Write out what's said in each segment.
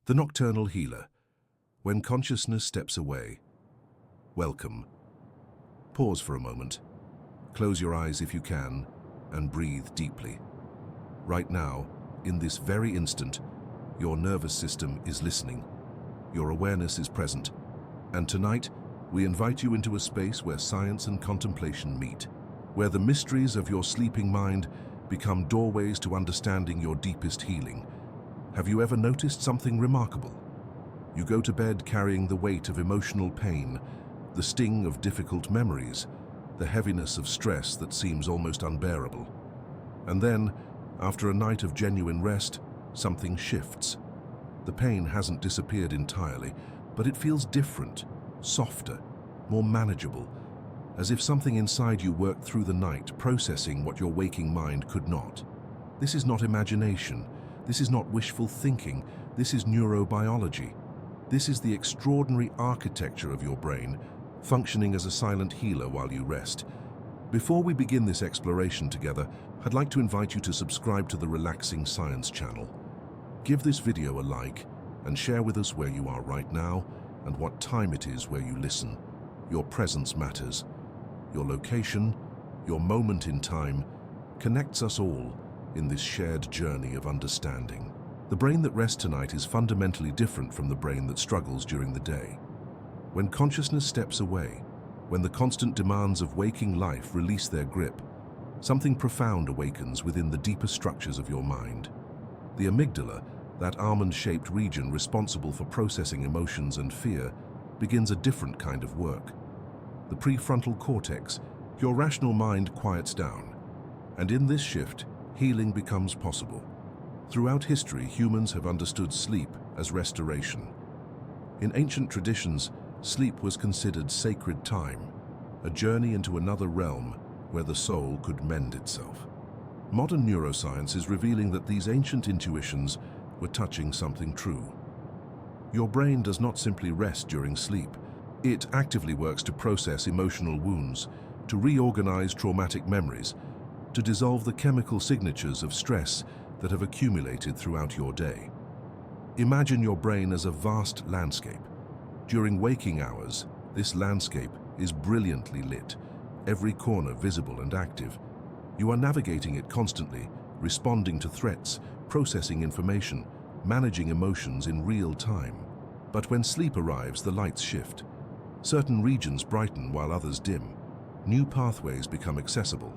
The nocturnal healer. When consciousness steps away. Welcome. Pause for a moment. Close your eyes if you can, and breathe deeply. Right now, in this very instant, your nervous system is listening. Your awareness is present. And tonight, we invite you into a space where science and contemplation meet, where the mysteries of your sleeping mind become doorways to understanding your deepest healing. Have you ever noticed something remarkable? You go to bed carrying the weight of emotional pain, the sting of difficult memories, the heaviness of stress that seems almost unbearable. And then, after a night of genuine rest, something shifts. The pain hasn't disappeared entirely, but it feels different, softer, more manageable, as if something inside you worked through the night, processing what your waking mind could not. This is not imagination. This is not wishful thinking. This is neurobiology. This is the extraordinary architecture of your brain, functioning as a silent healer while you rest. Before we begin this exploration together, I'd like to invite you to subscribe to the Relaxing Science channel. Give this video a like and share with us where you are right now and what time it is where you listen. Your presence matters. Your location, your moment in time, connects us all in this shared journey of understanding. The brain that rests tonight is fundamentally different from the brain that struggles during the day. When consciousness steps away, when the constant demands of waking life release their grip, something profound awakens within the deeper structures of your mind. The amygdala, that almond-shaped region responsible for processing emotions and fear, begins a different kind of work. The prefrontal cortex, your rational mind, quiets down. And in this shift, healing becomes possible. Throughout history, humans have understood sleep as restoration. In ancient traditions, sleep was considered sacred time, a journey into another realm where the soul could mend itself. Modern neuroscience is revealing that these ancient intuitions were touching something true. Your brain does not simply rest during sleep. It actively works to process emotional wounds, to reorganize traumatic memories, to dissolve the chemical signatures of stress that have accumulated throughout your day. Imagine your brain as a vast landscape. During waking hours, this landscape is brilliantly lit, every corner visible and active. You are navigating it constantly, responding to threats, processing information, managing emotions in real time. But when sleep arrives, the lights shift. Certain regions brighten while others dim. New pathways become accessible.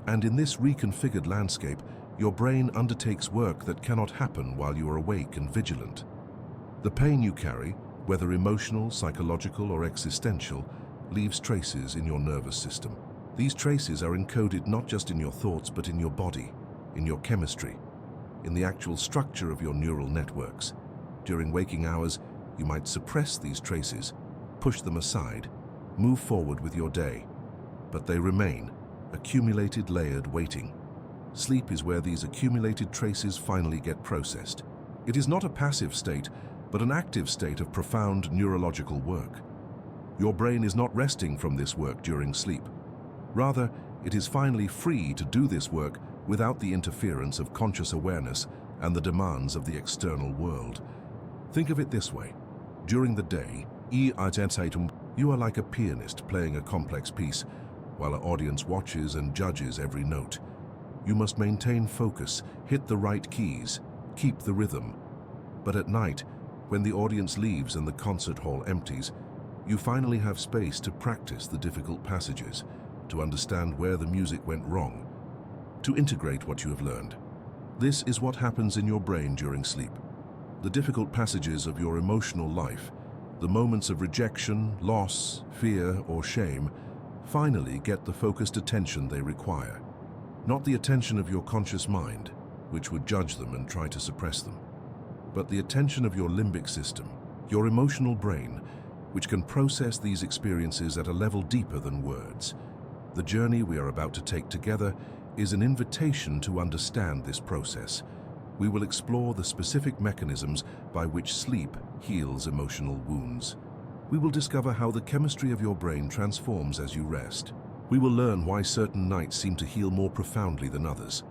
And in this reconfigured landscape, your brain undertakes work that cannot happen while you are awake and vigilant. The pain you carry, whether emotional, psychological, or existential, leaves traces in your nervous system. These traces are encoded not just in your thoughts, but in your body, in your chemistry, in the actual structure of your neural networks. During waking hours, you might suppress these traces, push them aside, move forward with your day. But they remain, accumulated, layered, waiting. Sleep is where these accumulated traces finally get processed. It is not a passive state, but an active state of profound neurological work. Your brain is not resting from this work during sleep. Rather, it is finally free to do this work without the interference of conscious awareness and the demands of the external world. Think of it this way. During the day, you are like a pianist playing a complex piece, while an audience watches and judges every note. You must maintain focus, hit the right keys, keep the rhythm. But at night, when the audience leaves and the concert hall empties, you finally have space to practice the difficult passages, to understand where the music went wrong, to integrate what you have learned. This is what happens in your brain during sleep. The difficult passages of your emotional life, the moments of rejection, loss, fear, or shame, finally get the focused attention they require. Not the attention of your conscious mind, which would judge them and try to suppress them, but the attention of your limbic system, your emotional brain, which can process these experiences at a level deeper than words. The journey we are about to take together is an invitation to understand this process. We will explore the specific mechanisms by which sleep heals emotional wounds. We will discover how the chemistry of your brain transforms as you rest. We will learn why certain nights seem to heal more profoundly than others.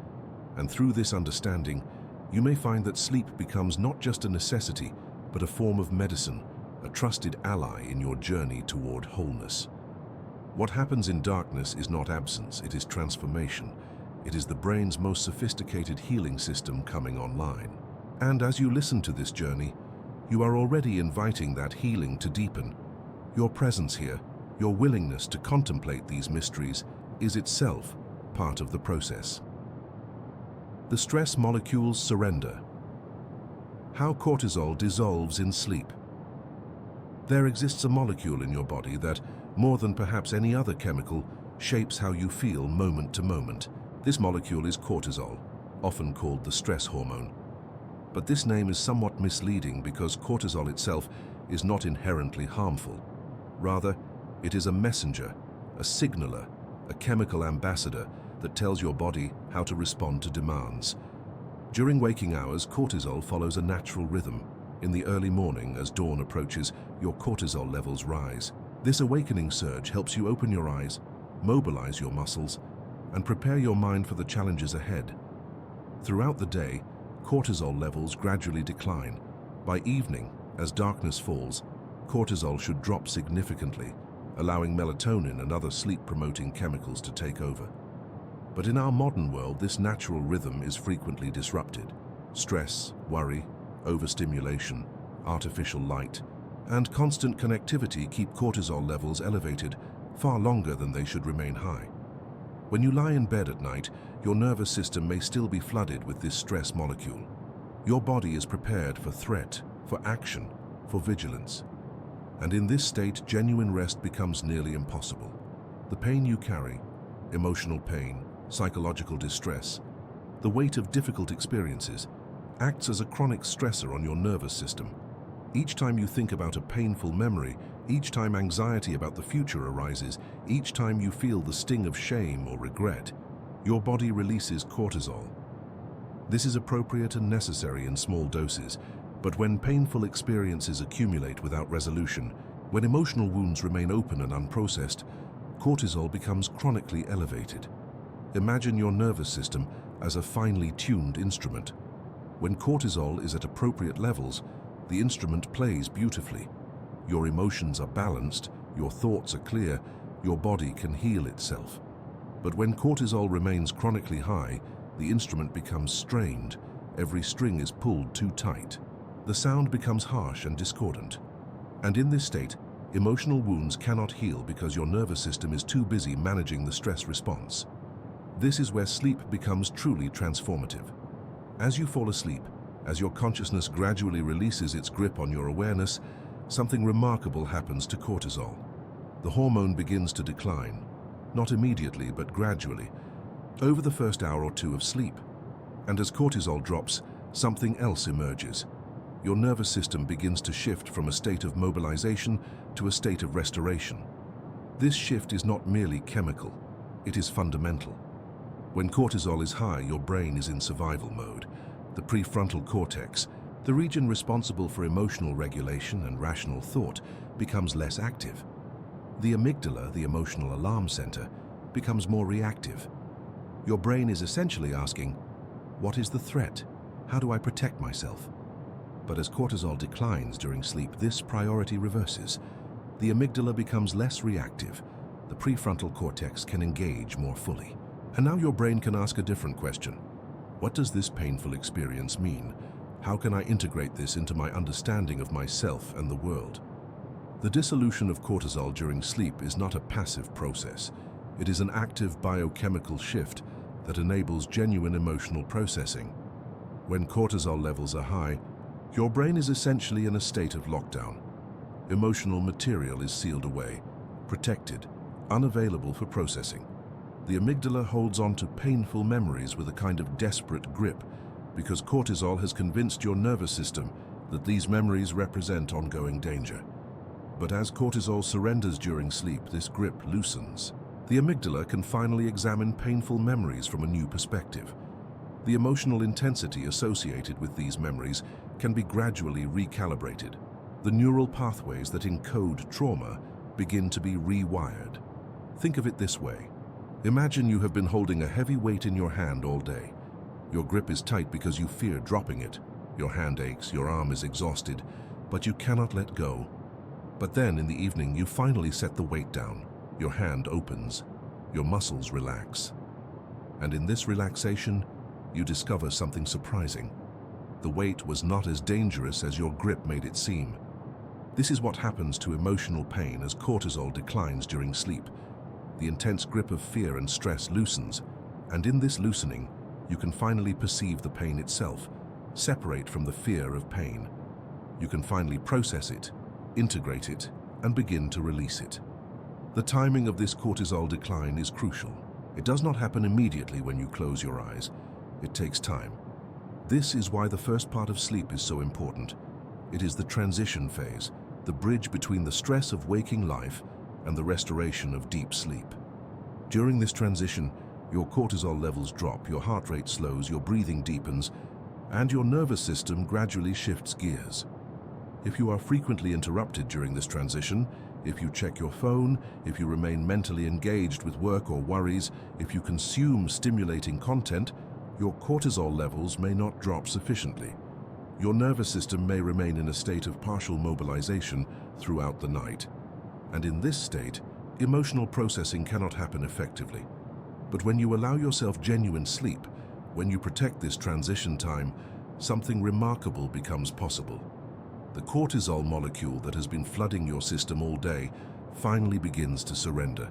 And through this understanding, you may find that sleep becomes not just a necessity, but a form of medicine, a trusted ally in your journey toward wholeness. What happens in darkness is not absence, it is transformation. It is the brain's most sophisticated healing system coming online. And as you listen to this journey, you are already inviting that healing to deepen. Your presence here, your willingness to contemplate these mysteries, is itself part of the process. The stress molecules surrender. How cortisol dissolves in sleep. There exists a molecule in your body that, more than perhaps any other chemical, shapes how you feel moment to moment. This molecule is cortisol, often called the stress hormone. But this name is somewhat misleading because cortisol itself is not inherently harmful. Rather, it is a messenger, a signaler, a chemical ambassador that tells your body how to respond to demands. During waking hours, cortisol follows a natural rhythm. In the early morning, as dawn approaches, your cortisol levels rise. This awakening surge helps you open your eyes, mobilize your muscles, and prepare your mind for the challenges ahead. Throughout the day, cortisol levels gradually decline. By evening, as darkness falls, cortisol should drop significantly, allowing melatonin and other sleep-promoting chemicals to take over. But in our modern world, this natural rhythm is frequently disrupted. Stress, worry, overstimulation, artificial light, and constant connectivity keep cortisol levels elevated far longer than they should remain high. When you lie in bed at night, your nervous system may still be flooded with this stress molecule. Your body is prepared for threat, for action, for vigilance. And in this state, genuine rest becomes nearly impossible. The pain you carry, emotional pain, psychological distress, the weight of difficult experiences, acts as a chronic stressor on your nervous system. Each time you think about a painful memory, each time anxiety about the future arises, each time you feel the sting of shame or regret, your body releases cortisol. This is appropriate and necessary in small doses, but when painful experiences accumulate without resolution, when emotional wounds remain open and unprocessed, cortisol becomes chronically elevated. Imagine your nervous system as a finely tuned instrument. When cortisol is at appropriate levels, the instrument plays beautifully. Your emotions are balanced, your thoughts are clear, your body can heal itself. But when cortisol remains chronically high, the instrument becomes strained, every string is pulled too tight. The sound becomes harsh and discordant. And in this state, emotional wounds cannot heal because your nervous system is too busy managing the stress response. This is where sleep becomes truly transformative. As you fall asleep, as your consciousness gradually releases its grip on your awareness, something remarkable happens to cortisol. The hormone begins to decline, not immediately but gradually, over the first hour or two of sleep. And as cortisol drops, something else emerges. Your nervous system begins to shift from a state of mobilization to a state of restoration. This shift is not merely chemical, it is fundamental. When cortisol is high, your brain is in survival mode. The prefrontal cortex, the region responsible for emotional regulation and rational thought, becomes less active. The amygdala, the emotional alarm center, becomes more reactive. Your brain is essentially asking, what is the threat? How do I protect myself? But as cortisol declines during sleep, this priority reverses. The amygdala becomes less reactive. The prefrontal cortex can engage more fully. And now your brain can ask a different question. What does this painful experience mean? How can I integrate this into my understanding of myself and the world? The dissolution of cortisol during sleep is not a passive process. It is an active biochemical shift that enables genuine emotional processing. When cortisol levels are high, your brain is essentially in a state of lockdown. Emotional material is sealed away, protected, unavailable for processing. The amygdala holds on to painful memories with a kind of desperate grip because cortisol has convinced your nervous system that these memories represent ongoing danger. But as cortisol surrenders during sleep, this grip loosens. The amygdala can finally examine painful memories from a new perspective. The emotional intensity associated with these memories can be gradually recalibrated. The neural pathways that encode trauma begin to be rewired. Think of it this way. Imagine you have been holding a heavy weight in your hand all day. Your grip is tight because you fear dropping it. Your hand aches, your arm is exhausted, but you cannot let go. But then in the evening, you finally set the weight down. Your hand opens, your muscles relax. And in this relaxation, you discover something surprising. The weight was not as dangerous as your grip made it seem. This is what happens to emotional pain as cortisol declines during sleep. The intense grip of fear and stress loosens, and in this loosening, you can finally perceive the pain itself, separate from the fear of pain. You can finally process it, integrate it, and begin to release it. The timing of this cortisol decline is crucial. It does not happen immediately when you close your eyes. It takes time. This is why the first part of sleep is so important. It is the transition phase, the bridge between the stress of waking life and the restoration of deep sleep. During this transition, your cortisol levels drop, your heart rate slows, your breathing deepens, and your nervous system gradually shifts gears. If you are frequently interrupted during this transition, if you check your phone, if you remain mentally engaged with work or worries, if you consume stimulating content, your cortisol levels may not drop sufficiently. Your nervous system may remain in a state of partial mobilization throughout the night. And in this state, emotional processing cannot happen effectively. But when you allow yourself genuine sleep, when you protect this transition time, something remarkable becomes possible. The cortisol molecule that has been flooding your system all day finally begins to surrender.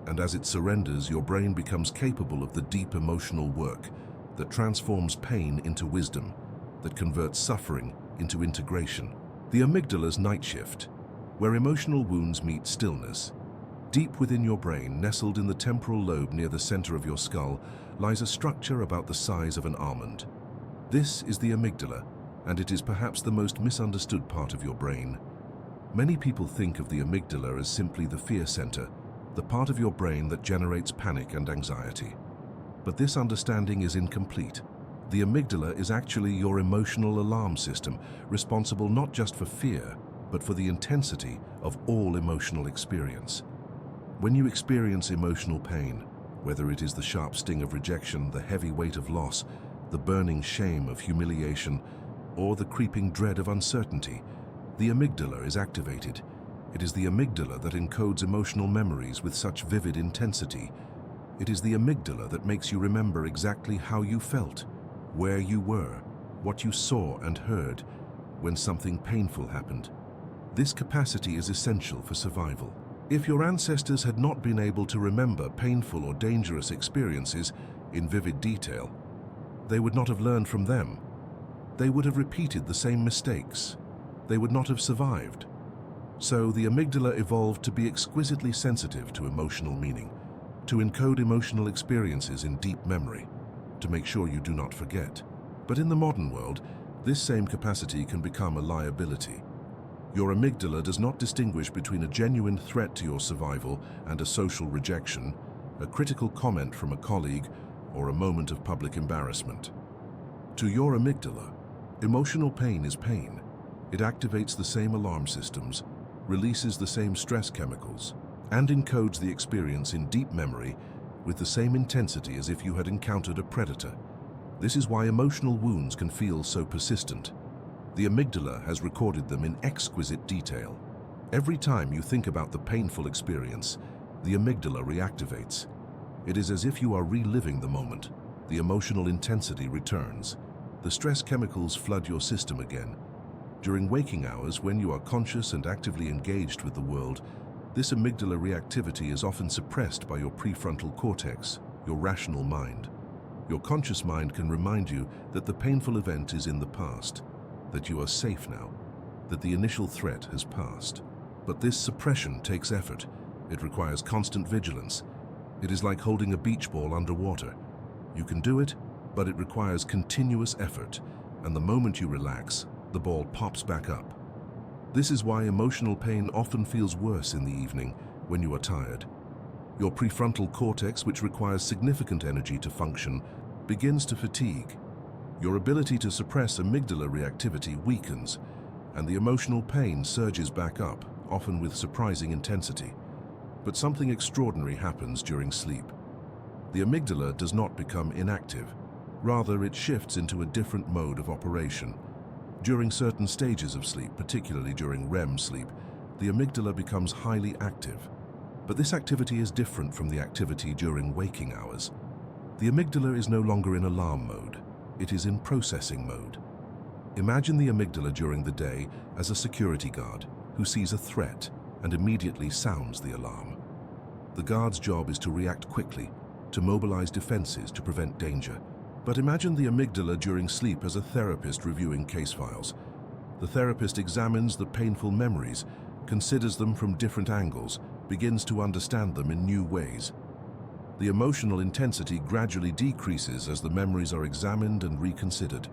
And as it surrenders, your brain becomes capable of the deep emotional work that transforms pain into wisdom, that converts suffering into integration. The amygdala's night shift, where emotional wounds meet stillness. Deep within your brain, nestled in the temporal lobe near the center of your skull, lies a structure about the size of an almond. This is the amygdala, and it is perhaps the most misunderstood part of your brain. Many people think of the amygdala as simply the fear center, the part of your brain that generates panic and anxiety. But this understanding is incomplete. The amygdala is actually your emotional alarm system, responsible not just for fear, but for the intensity of all emotional experience. When you experience emotional pain, whether it is the sharp sting of rejection, the heavy weight of loss, the burning shame of humiliation, or the creeping dread of uncertainty, the amygdala is activated. It is the amygdala that encodes emotional memories with such vivid intensity. It is the amygdala that makes you remember exactly how you felt, where you were, what you saw and heard when something painful happened. This capacity is essential for survival. If your ancestors had not been able to remember painful or dangerous experiences in vivid detail, they would not have learned from them. They would have repeated the same mistakes. They would not have survived. So the amygdala evolved to be exquisitely sensitive to emotional meaning, to encode emotional experiences in deep memory, to make sure you do not forget. But in the modern world, this same capacity can become a liability. Your amygdala does not distinguish between a genuine threat to your survival and a social rejection, a critical comment from a colleague, or a moment of public embarrassment. To your amygdala, emotional pain is pain. It activates the same alarm systems, releases the same stress chemicals, and encodes the experience in deep memory with the same intensity as if you had encountered a predator. This is why emotional wounds can feel so persistent. The amygdala has recorded them in exquisite detail. Every time you think about the painful experience, the amygdala reactivates. It is as if you are reliving the moment. The emotional intensity returns. The stress chemicals flood your system again. During waking hours, when you are conscious and actively engaged with the world, this amygdala reactivity is often suppressed by your prefrontal cortex, your rational mind. Your conscious mind can remind you that the painful event is in the past, that you are safe now, that the initial threat has passed. But this suppression takes effort. It requires constant vigilance. It is like holding a beach ball underwater. You can do it, but it requires continuous effort, and the moment you relax, the ball pops back up. This is why emotional pain often feels worse in the evening when you are tired. Your prefrontal cortex, which requires significant energy to function, begins to fatigue. Your ability to suppress amygdala reactivity weakens, and the emotional pain surges back up, often with surprising intensity. But something extraordinary happens during sleep. The amygdala does not become inactive. Rather, it shifts into a different mode of operation. During certain stages of sleep, particularly during REM sleep, the amygdala becomes highly active. But this activity is different from the activity during waking hours. The amygdala is no longer in alarm mode. It is in processing mode. Imagine the amygdala during the day as a security guard who sees a threat and immediately sounds the alarm. The guard's job is to react quickly, to mobilize defenses to prevent danger. But imagine the amygdala during sleep as a therapist reviewing case files. The therapist examines the painful memories, considers them from different angles, begins to understand them in new ways. The emotional intensity gradually decreases as the memories are examined and reconsidered.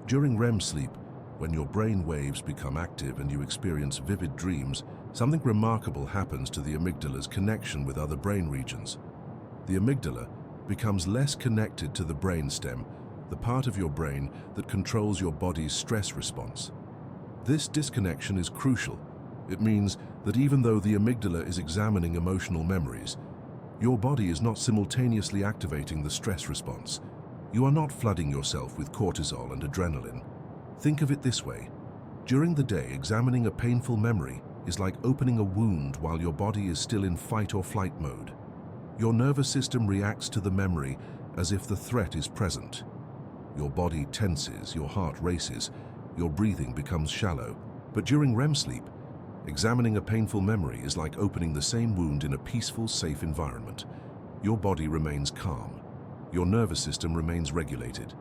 During REM sleep, when your brain waves become active and you experience vivid dreams, something remarkable happens to the amygdala's connection with other brain regions. The amygdala becomes less connected to the brainstem, the part of your brain that controls your body's stress response. This disconnection is crucial. It means that even though the amygdala is examining emotional memories, your body is not simultaneously activating the stress response. You are not flooding yourself with cortisol and adrenaline. Think of it this way. During the day, examining a painful memory is like opening a wound while your body is still in fight or flight mode. Your nervous system reacts to the memory as if the threat is present. Your body tenses, your heart races, your breathing becomes shallow. But during REM sleep, examining a painful memory is like opening the same wound in a peaceful, safe environment. Your body remains calm. Your nervous system remains regulated.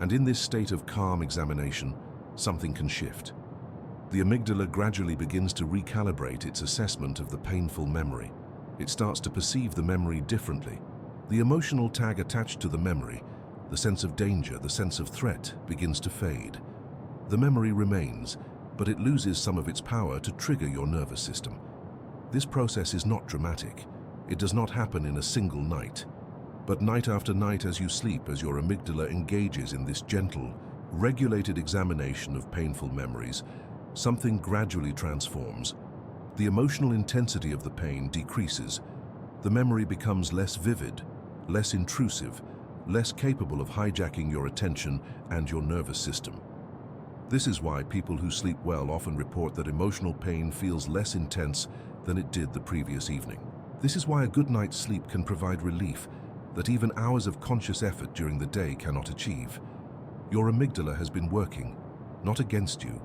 And in this state of calm examination, something can shift. The amygdala gradually begins to recalibrate its assessment of the painful memory. It starts to perceive the memory differently. The emotional tag attached to the memory, the sense of danger, the sense of threat, begins to fade. The memory remains, but it loses some of its power to trigger your nervous system. This process is not dramatic. It does not happen in a single night. But night after night as you sleep, as your amygdala engages in this gentle, regulated examination of painful memories, something gradually transforms. The emotional intensity of the pain decreases. The memory becomes less vivid, less intrusive, less capable of hijacking your attention and your nervous system. This is why people who sleep well often report that emotional pain feels less intense than it did the previous evening. This is why a good night's sleep can provide relief that even hours of conscious effort during the day cannot achieve. Your amygdala has been working, not against you,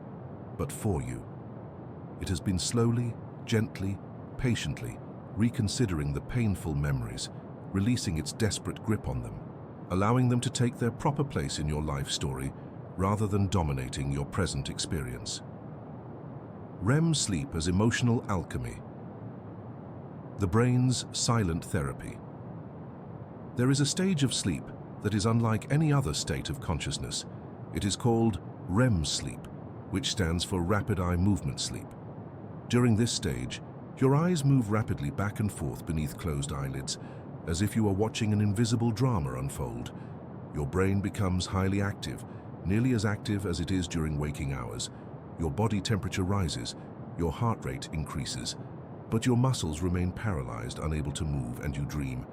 but for you. It has been slowly, gently, patiently reconsidering the painful memories, releasing its desperate grip on them, allowing them to take their proper place in your life story rather than dominating your present experience. REM sleep as emotional alchemy. The brain's silent therapy. There is a stage of sleep that is unlike any other state of consciousness. It is called REM sleep, which stands for rapid eye movement sleep. During this stage, your eyes move rapidly back and forth beneath closed eyelids, as if you are watching an invisible drama unfold. Your brain becomes highly active, nearly as active as it is during waking hours. Your body temperature rises, your heart rate increases, but your muscles remain paralyzed, unable to move, and you dream.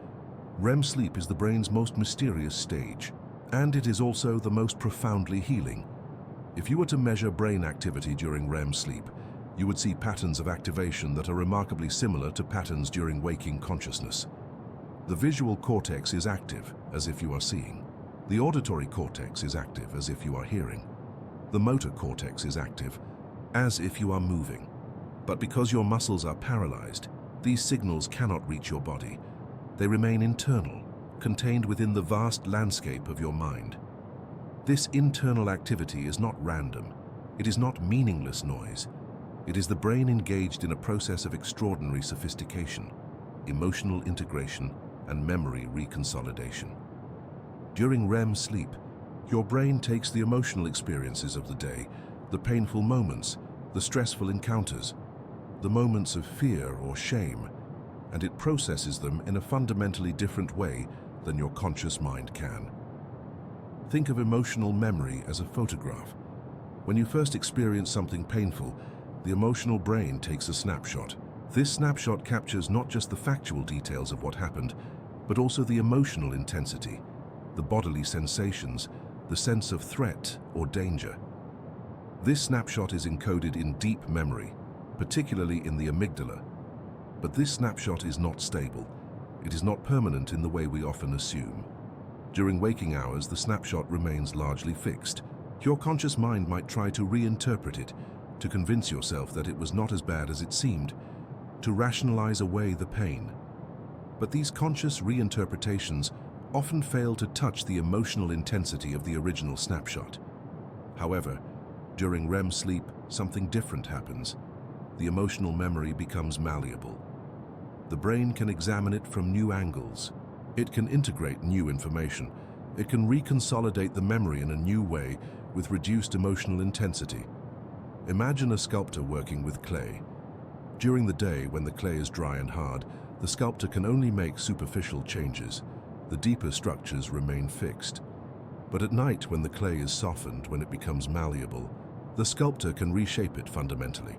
REM sleep is the brain's most mysterious stage, and it is also the most profoundly healing. If you were to measure brain activity during REM sleep, you would see patterns of activation that are remarkably similar to patterns during waking consciousness. The visual cortex is active, as if you are seeing. The auditory cortex is active, as if you are hearing. The motor cortex is active, as if you are moving. But because your muscles are paralyzed, these signals cannot reach your body. They remain internal, contained within the vast landscape of your mind. This internal activity is not random. It is not meaningless noise. It is the brain engaged in a process of extraordinary sophistication, emotional integration, and memory reconsolidation. During REM sleep, your brain takes the emotional experiences of the day, the painful moments, the stressful encounters, the moments of fear or shame, and it processes them in a fundamentally different way than your conscious mind can. Think of emotional memory as a photograph. When you first experience something painful, the emotional brain takes a snapshot. This snapshot captures not just the factual details of what happened, but also the emotional intensity, the bodily sensations, the sense of threat or danger. This snapshot is encoded in deep memory, particularly in the amygdala. But this snapshot is not stable. It is not permanent in the way we often assume. During waking hours, the snapshot remains largely fixed. Your conscious mind might try to reinterpret it, to convince yourself that it was not as bad as it seemed, to rationalize away the pain. But these conscious reinterpretations often fail to touch the emotional intensity of the original snapshot. However, during REM sleep, something different happens. The emotional memory becomes malleable. The brain can examine it from new angles. It can integrate new information. It can reconsolidate the memory in a new way with reduced emotional intensity. Imagine a sculptor working with clay. During the day, when the clay is dry and hard, the sculptor can only make superficial changes. The deeper structures remain fixed. But at night, when the clay is softened, when it becomes malleable, the sculptor can reshape it fundamentally.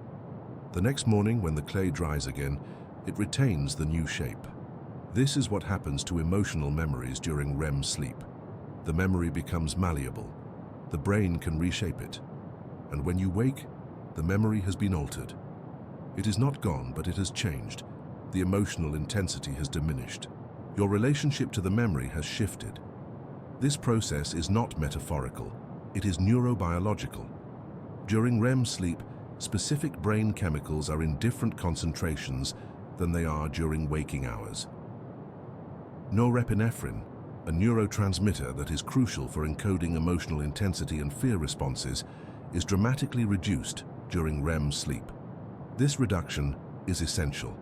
The next morning, when the clay dries again, it retains the new shape. This is what happens to emotional memories during REM sleep. The memory becomes malleable. The brain can reshape it. And when you wake, the memory has been altered. It is not gone, but it has changed. The emotional intensity has diminished. Your relationship to the memory has shifted. This process is not metaphorical. It is neurobiological. During REM sleep, specific brain chemicals are in different concentrations than they are during waking hours. Norepinephrine, a neurotransmitter that is crucial for encoding emotional intensity and fear responses, is dramatically reduced during REM sleep. This reduction is essential.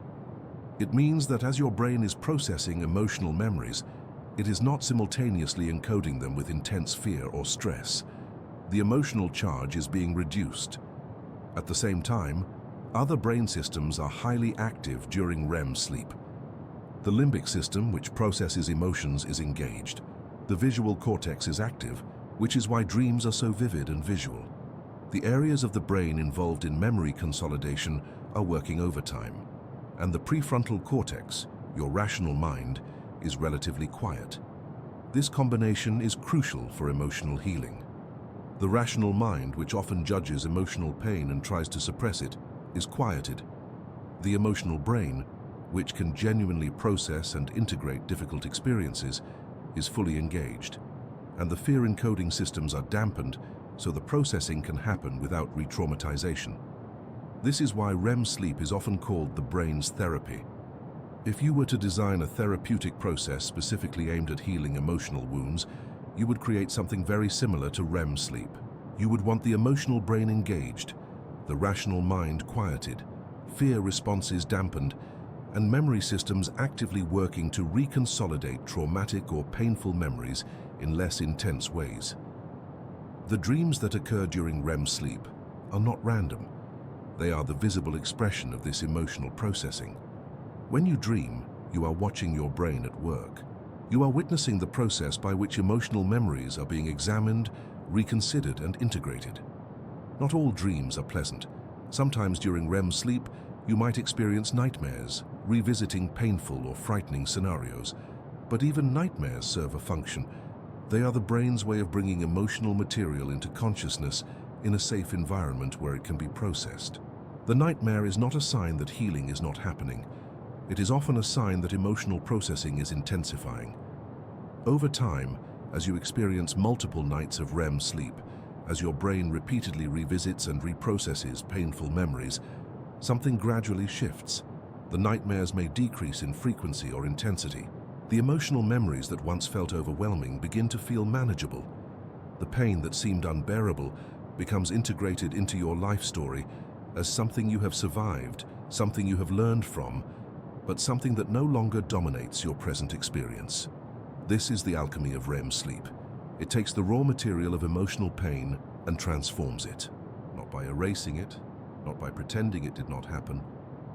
It means that as your brain is processing emotional memories, it is not simultaneously encoding them with intense fear or stress. The emotional charge is being reduced. At the same time, other brain systems are highly active during REM sleep. The limbic system, which processes emotions, is engaged. The visual cortex is active, which is why dreams are so vivid and visual. The areas of the brain involved in memory consolidation are working overtime, and the prefrontal cortex, your rational mind, is relatively quiet. This combination is crucial for emotional healing. The rational mind, which often judges emotional pain and tries to suppress it, is quieted. The emotional brain, which can genuinely process and integrate difficult experiences, is fully engaged, and the fear encoding systems are dampened so the processing can happen without re-traumatization. This is why REM sleep is often called the brain's therapy. If you were to design a therapeutic process specifically aimed at healing emotional wounds, you would create something very similar to REM sleep. You would want the emotional brain engaged, the rational mind quieted, fear responses dampened, and memory systems actively working to reconsolidate traumatic or painful memories in less intense ways. The dreams that occur during REM sleep are not random. They are the visible expression of this emotional processing. When you dream, you are watching your brain at work. You are witnessing the process by which emotional memories are being examined, reconsidered, and integrated. Not all dreams are pleasant. Sometimes during REM sleep, you might experience nightmares, revisiting painful or frightening scenarios. But even nightmares serve a function. They are the brain's way of bringing emotional material into consciousness in a safe environment where it can be processed. The nightmare is not a sign that healing is not happening. It is often a sign that emotional processing is intensifying. Over time, as you experience multiple nights of REM sleep, as your brain repeatedly revisits and reprocesses painful memories, something gradually shifts. The nightmares may decrease in frequency or intensity. The emotional memories that once felt overwhelming begin to feel manageable. The pain that seemed unbearable becomes integrated into your life story as something you have survived, something you have learned from, but something that no longer dominates your present experience. This is the alchemy of REM sleep. It takes the raw material of emotional pain and transforms it, not by erasing it, not by pretending it did not happen,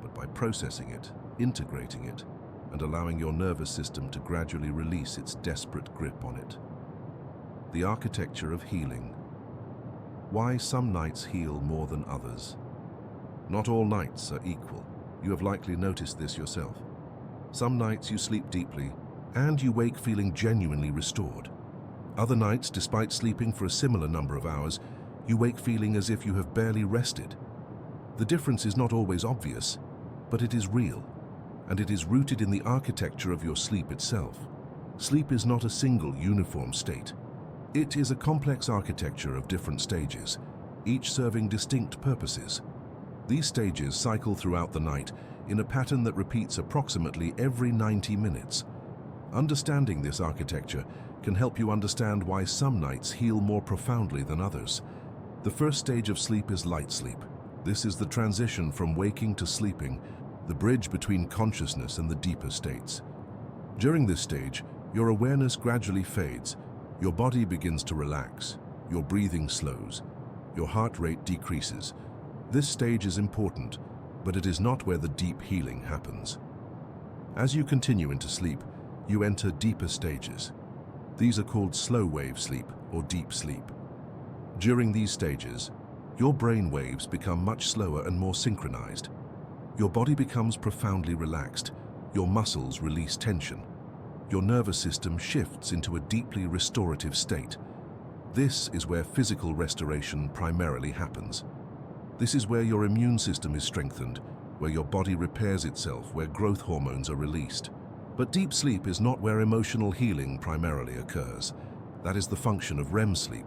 but by processing it, integrating it, and allowing your nervous system to gradually release its desperate grip on it. The architecture of healing. Why some nights heal more than others. Not all nights are equal. You have likely noticed this yourself. Some nights you sleep deeply, and you wake feeling genuinely restored. Other nights, despite sleeping for a similar number of hours, you wake feeling as if you have barely rested. The difference is not always obvious, but it is real, and it is rooted in the architecture of your sleep itself. Sleep is not a single uniform state. It is a complex architecture of different stages, each serving distinct purposes. These stages cycle throughout the night in a pattern that repeats approximately every 90 minutes. Understanding this architecture can help you understand why some nights heal more profoundly than others. The first stage of sleep is light sleep. This is the transition from waking to sleeping, the bridge between consciousness and the deeper states. During this stage, your awareness gradually fades, your body begins to relax, your breathing slows, your heart rate decreases. This stage is important, but it is not where the deep healing happens. As you continue into sleep, you enter deeper stages. These are called slow-wave sleep or deep sleep. During these stages, your brain waves become much slower and more synchronized. Your body becomes profoundly relaxed, your muscles release tension. Your nervous system shifts into a deeply restorative state. This is where physical restoration primarily happens. This is where your immune system is strengthened, where your body repairs itself, where growth hormones are released. But deep sleep is not where emotional healing primarily occurs. That is the function of REM sleep.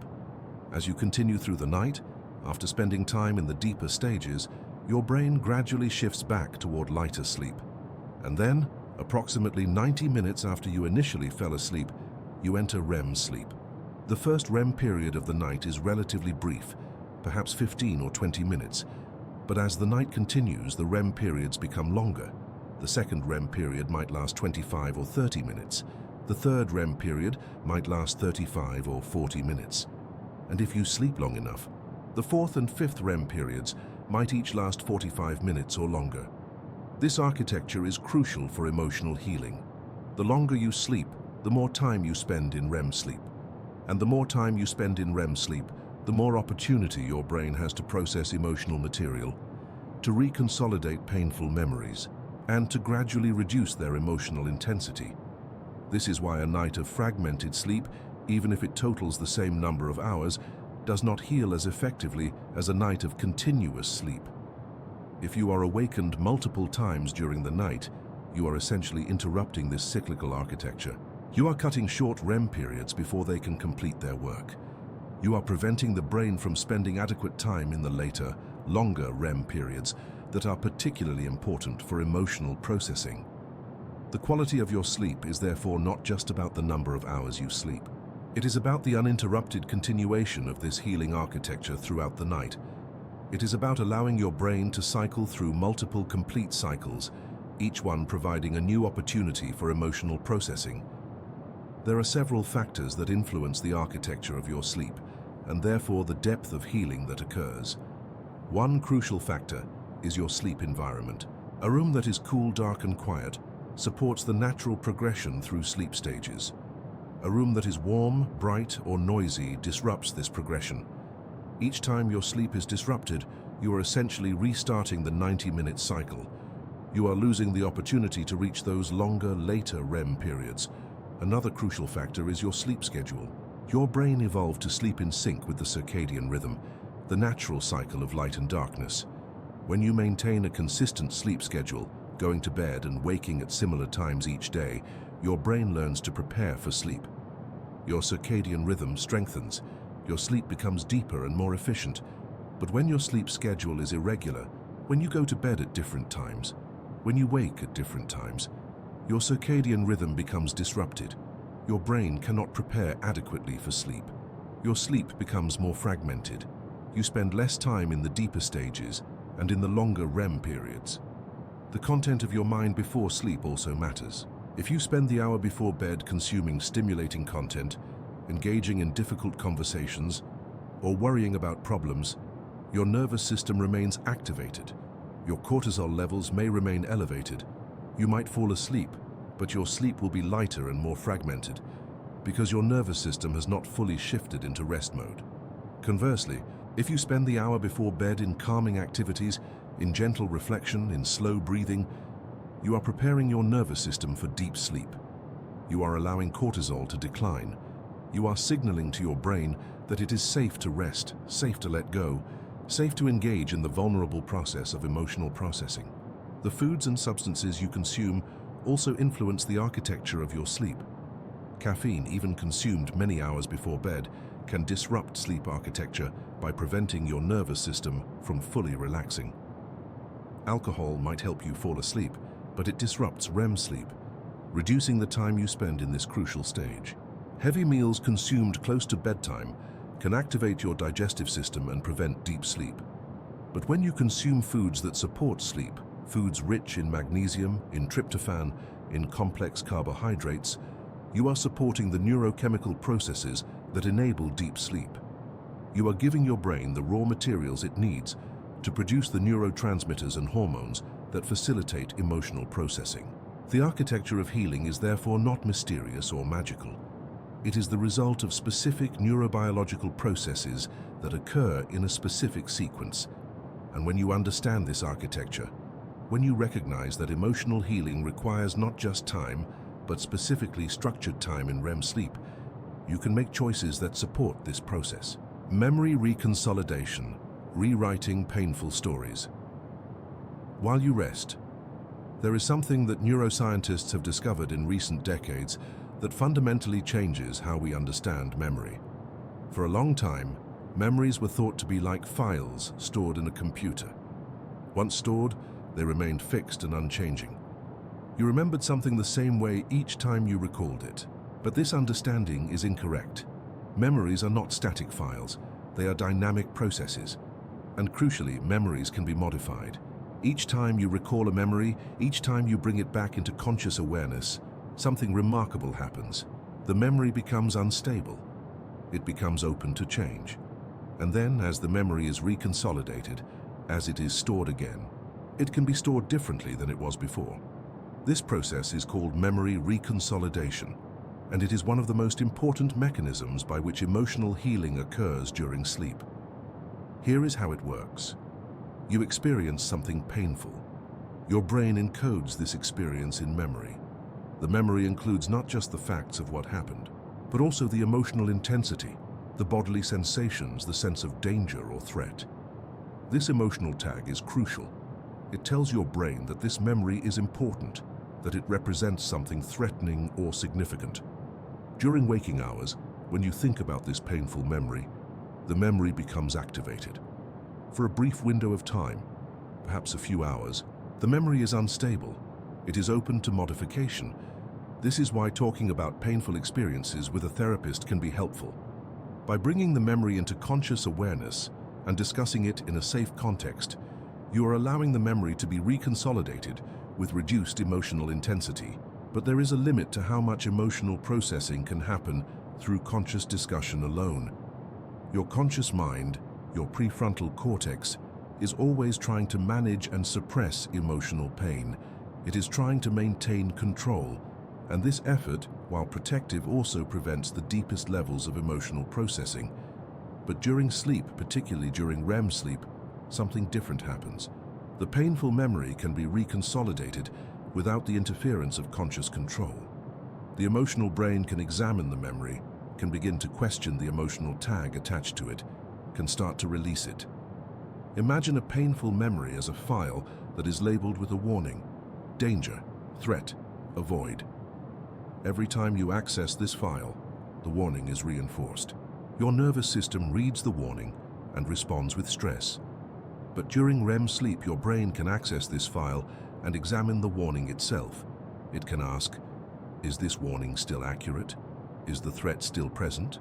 As you continue through the night, after spending time in the deeper stages, your brain gradually shifts back toward lighter sleep. And then, approximately 90 minutes after you initially fell asleep, you enter REM sleep. The first REM period of the night is relatively brief, perhaps 15 or 20 minutes. But as the night continues, the REM periods become longer. The second REM period might last 25 or 30 minutes. The third REM period might last 35 or 40 minutes. And if you sleep long enough, the fourth and fifth REM periods might each last 45 minutes or longer. This architecture is crucial for emotional healing. The longer you sleep, the more time you spend in REM sleep. And the more time you spend in REM sleep, the more opportunity your brain has to process emotional material, to reconsolidate painful memories, and to gradually reduce their emotional intensity. This is why a night of fragmented sleep, even if it totals the same number of hours, does not heal as effectively as a night of continuous sleep. If you are awakened multiple times during the night, you are essentially interrupting this cyclical architecture. You are cutting short REM periods before they can complete their work. You are preventing the brain from spending adequate time in the later, longer REM periods that are particularly important for emotional processing. The quality of your sleep is therefore not just about the number of hours you sleep. It is about the uninterrupted continuation of this healing architecture throughout the night. It is about allowing your brain to cycle through multiple complete cycles, each one providing a new opportunity for emotional processing. There are several factors that influence the architecture of your sleep, and therefore the depth of healing that occurs. One crucial factor is your sleep environment. A room that is cool, dark, and quiet supports the natural progression through sleep stages. A room that is warm, bright, or noisy disrupts this progression. Each time your sleep is disrupted, you are essentially restarting the 90-minute cycle. You are losing the opportunity to reach those longer, later REM periods. Another crucial factor is your sleep schedule. Your brain evolved to sleep in sync with the circadian rhythm, the natural cycle of light and darkness. When you maintain a consistent sleep schedule, going to bed and waking at similar times each day, your brain learns to prepare for sleep. Your circadian rhythm strengthens, your sleep becomes deeper and more efficient. But when your sleep schedule is irregular, when you go to bed at different times, when you wake at different times, your circadian rhythm becomes disrupted. Your brain cannot prepare adequately for sleep. Your sleep becomes more fragmented. You spend less time in the deeper stages and in the longer REM periods. The content of your mind before sleep also matters. If you spend the hour before bed consuming stimulating content, engaging in difficult conversations, or worrying about problems, your nervous system remains activated. Your cortisol levels may remain elevated. You might fall asleep, but your sleep will be lighter and more fragmented because your nervous system has not fully shifted into rest mode. Conversely, if you spend the hour before bed in calming activities, in gentle reflection, in slow breathing, you are preparing your nervous system for deep sleep. You are allowing cortisol to decline. You are signaling to your brain that it is safe to rest, safe to let go, safe to engage in the vulnerable process of emotional processing. The foods and substances you consume also influence the architecture of your sleep. Caffeine, even consumed many hours before bed, can disrupt sleep architecture by preventing your nervous system from fully relaxing. Alcohol might help you fall asleep, but it disrupts REM sleep, reducing the time you spend in this crucial stage. Heavy meals consumed close to bedtime can activate your digestive system and prevent deep sleep. But when you consume foods that support sleep, foods rich in magnesium, in tryptophan, in complex carbohydrates, you are supporting the neurochemical processes that enable deep sleep. You are giving your brain the raw materials it needs to produce the neurotransmitters and hormones that facilitate emotional processing. The architecture of healing is therefore not mysterious or magical. It is the result of specific neurobiological processes that occur in a specific sequence. And when you understand this architecture, when you recognize that emotional healing requires not just time, but specifically structured time in REM sleep, you can make choices that support this process. Memory reconsolidation, rewriting painful stories. While you rest, there is something that neuroscientists have discovered in recent decades that fundamentally changes how we understand memory. For a long time, memories were thought to be like files stored in a computer. Once stored, they remained fixed and unchanging. You remembered something the same way each time you recalled it. But this understanding is incorrect. Memories are not static files, they are dynamic processes. And crucially, memories can be modified. Each time you recall a memory, each time you bring it back into conscious awareness, something remarkable happens. The memory becomes unstable. It becomes open to change. And then, as the memory is reconsolidated, as it is stored again, it can be stored differently than it was before. This process is called memory reconsolidation, and it is one of the most important mechanisms by which emotional healing occurs during sleep. Here is how it works. You experience something painful. Your brain encodes this experience in memory. The memory includes not just the facts of what happened, but also the emotional intensity, the bodily sensations, the sense of danger or threat. This emotional tag is crucial. It tells your brain that this memory is important, that it represents something threatening or significant. During waking hours, when you think about this painful memory, the memory becomes activated. For a brief window of time, perhaps a few hours, the memory is unstable. It is open to modification. This is why talking about painful experiences with a therapist can be helpful. By bringing the memory into conscious awareness and discussing it in a safe context, you are allowing the memory to be reconsolidated with reduced emotional intensity. But there is a limit to how much emotional processing can happen through conscious discussion alone. Your conscious mind, your prefrontal cortex, is always trying to manage and suppress emotional pain. It is trying to maintain control, and this effort, while protective, also prevents the deepest levels of emotional processing. But during sleep, particularly during REM sleep, something different happens. The painful memory can be reconsolidated without the interference of conscious control. The emotional brain can examine the memory, can begin to question the emotional tag attached to it, can start to release it. Imagine a painful memory as a file that is labeled with a warning: danger, threat, avoid. Every time you access this file, the warning is reinforced. Your nervous system reads the warning and responds with stress. But during REM sleep, your brain can access this file and examine the warning itself. It can ask, is this warning still accurate? Is the threat still present?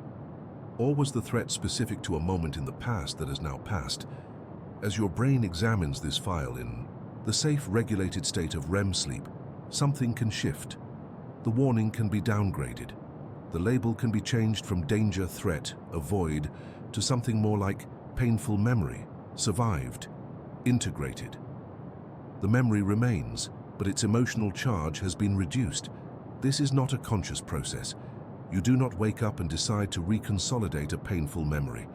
Or was the threat specific to a moment in the past that has now passed? As your brain examines this file in the safe, regulated state of REM sleep, something can shift. The warning can be downgraded. The label can be changed from danger, threat, avoid, to something more like painful memory, survived, integrated. The memory remains, but its emotional charge has been reduced. This is not a conscious process. You do not wake up and decide to reconsolidate a painful memory.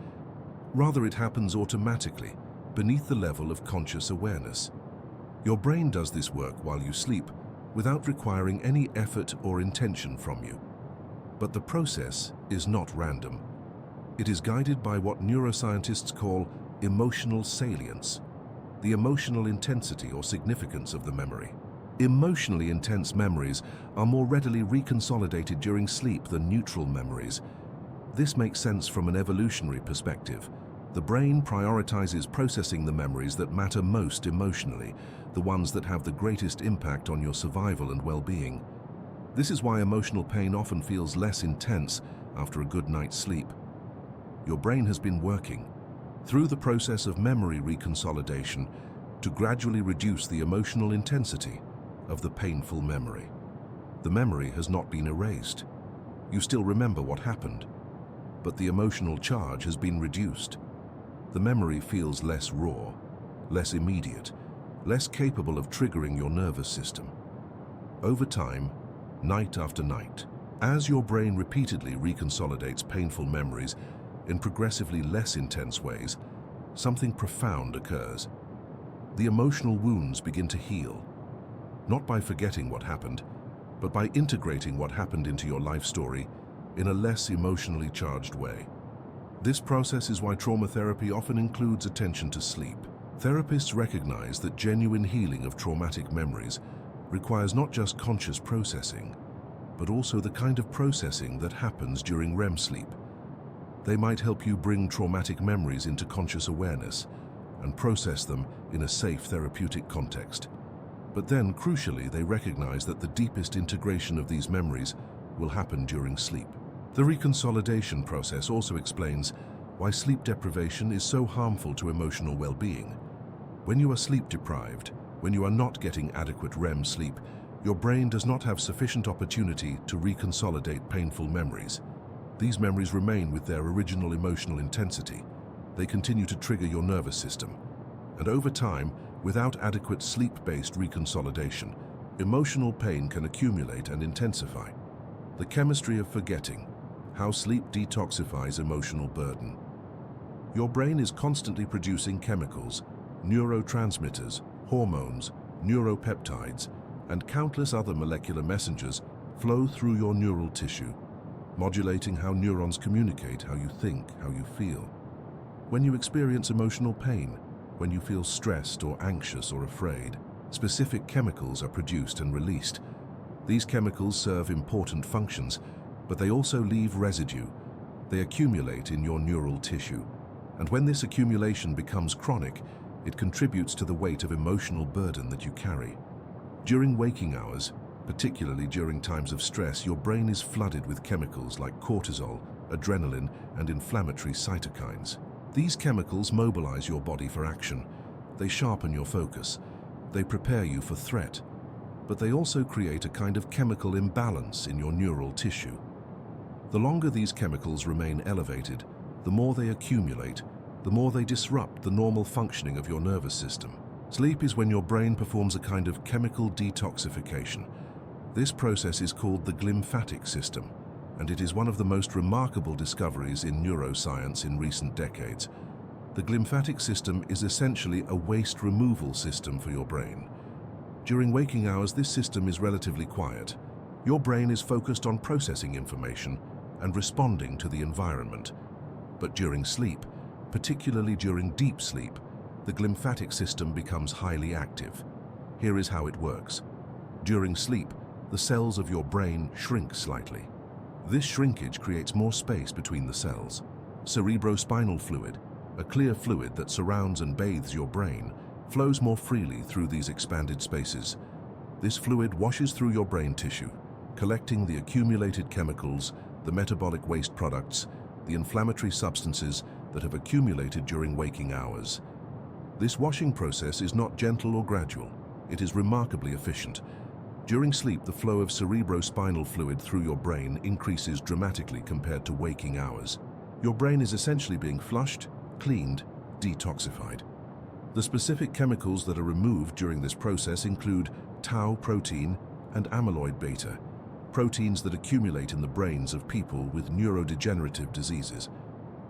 Rather, it happens automatically, beneath the level of conscious awareness. Your brain does this work while you sleep, without requiring any effort or intention from you. But the process is not random. It is guided by what neuroscientists call emotional salience, the emotional intensity or significance of the memory. Emotionally intense memories are more readily reconsolidated during sleep than neutral memories. This makes sense from an evolutionary perspective. The brain prioritizes processing the memories that matter most emotionally, the ones that have the greatest impact on your survival and well-being. This is why emotional pain often feels less intense after a good night's sleep. Your brain has been working through the process of memory reconsolidation to gradually reduce the emotional intensity of the painful memory. The memory has not been erased. You still remember what happened, but the emotional charge has been reduced. The memory feels less raw, less immediate, less capable of triggering your nervous system. Over time, night after night, as your brain repeatedly reconsolidates painful memories in progressively less intense ways, something profound occurs. The emotional wounds begin to heal, not by forgetting what happened, but by integrating what happened into your life story in a less emotionally charged way. This process is why trauma therapy often includes attention to sleep. Therapists recognize that genuine healing of traumatic memories requires not just conscious processing, but also the kind of processing that happens during REM sleep. They might help you bring traumatic memories into conscious awareness and process them in a safe therapeutic context. But then, crucially, they recognize that the deepest integration of these memories will happen during sleep. The reconsolidation process also explains why sleep deprivation is so harmful to emotional well-being. When you are sleep deprived, when you are not getting adequate REM sleep, your brain does not have sufficient opportunity to reconsolidate painful memories. These memories remain with their original emotional intensity. They continue to trigger your nervous system. And over time, without adequate sleep-based reconsolidation, emotional pain can accumulate and intensify. The chemistry of forgetting, how sleep detoxifies emotional burden. Your brain is constantly producing chemicals, neurotransmitters, hormones, neuropeptides, and countless other molecular messengers flow through your neural tissue, modulating how neurons communicate, how you think, how you feel. When you experience emotional pain, when you feel stressed or anxious or afraid, specific chemicals are produced and released. These chemicals serve important functions, but they also leave residue. They accumulate in your neural tissue. And when this accumulation becomes chronic, it contributes to the weight of emotional burden that you carry. During waking hours, particularly during times of stress, your brain is flooded with chemicals like cortisol, adrenaline, and inflammatory cytokines. These chemicals mobilize your body for action. They sharpen your focus. They prepare you for threat. But they also create a kind of chemical imbalance in your neural tissue. The longer these chemicals remain elevated, the more they accumulate, the more they disrupt the normal functioning of your nervous system. Sleep is when your brain performs a kind of chemical detoxification. This process is called the glymphatic system, and it is one of the most remarkable discoveries in neuroscience in recent decades. The glymphatic system is essentially a waste removal system for your brain. During waking hours, this system is relatively quiet. Your brain is focused on processing information and responding to the environment. But during sleep, particularly during deep sleep, the glymphatic system becomes highly active. Here is how it works. During sleep, the cells of your brain shrink slightly. This shrinkage creates more space between the cells. Cerebrospinal fluid, a clear fluid that surrounds and bathes your brain, flows more freely through these expanded spaces. This fluid washes through your brain tissue, collecting the accumulated chemicals, the metabolic waste products, the inflammatory substances that have accumulated during waking hours. This washing process is not gentle or gradual. It is remarkably efficient. During sleep, the flow of cerebrospinal fluid through your brain increases dramatically compared to waking hours. Your brain is essentially being flushed, cleaned, detoxified. The specific chemicals that are removed during this process include tau protein and amyloid beta, proteins that accumulate in the brains of people with neurodegenerative diseases.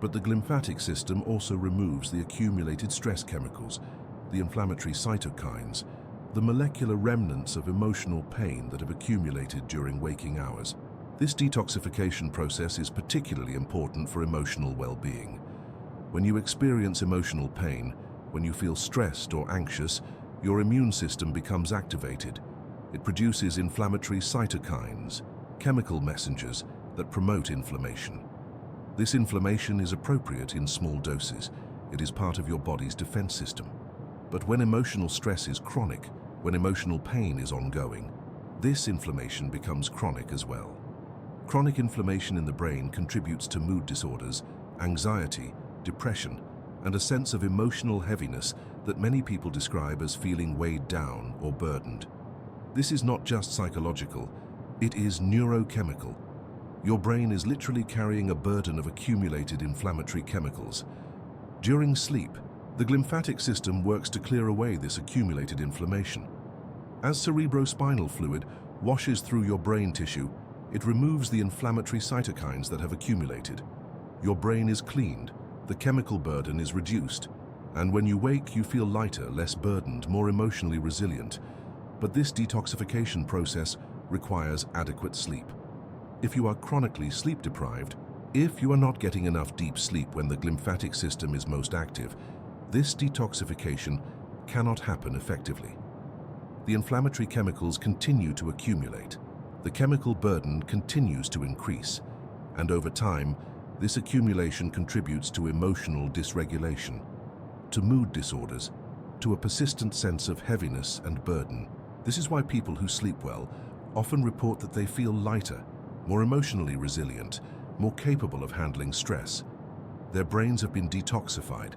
But the glymphatic system also removes the accumulated stress chemicals, the inflammatory cytokines, the molecular remnants of emotional pain that have accumulated during waking hours. This detoxification process is particularly important for emotional well-being. When you experience emotional pain, when you feel stressed or anxious, your immune system becomes activated. It produces inflammatory cytokines, chemical messengers that promote inflammation. This inflammation is appropriate in small doses. It is part of your body's defense system. But when emotional stress is chronic, when emotional pain is ongoing, this inflammation becomes chronic as well. Chronic inflammation in the brain contributes to mood disorders, anxiety, depression, and a sense of emotional heaviness that many people describe as feeling weighed down or burdened. This is not just psychological, it is neurochemical. Your brain is literally carrying a burden of accumulated inflammatory chemicals. During sleep, the glymphatic system works to clear away this accumulated inflammation. As cerebrospinal fluid washes through your brain tissue, it removes the inflammatory cytokines that have accumulated. Your brain is cleaned, the chemical burden is reduced, and when you wake, you feel lighter, less burdened, more emotionally resilient. But this detoxification process requires adequate sleep. If you are chronically sleep deprived, if you are not getting enough deep sleep when the glymphatic system is most active, this detoxification cannot happen effectively. The inflammatory chemicals continue to accumulate. The chemical burden continues to increase, and over time, this accumulation contributes to emotional dysregulation, to mood disorders, to a persistent sense of heaviness and burden. This is why people who sleep well often report that they feel lighter, more emotionally resilient, more capable of handling stress. Their brains have been detoxified.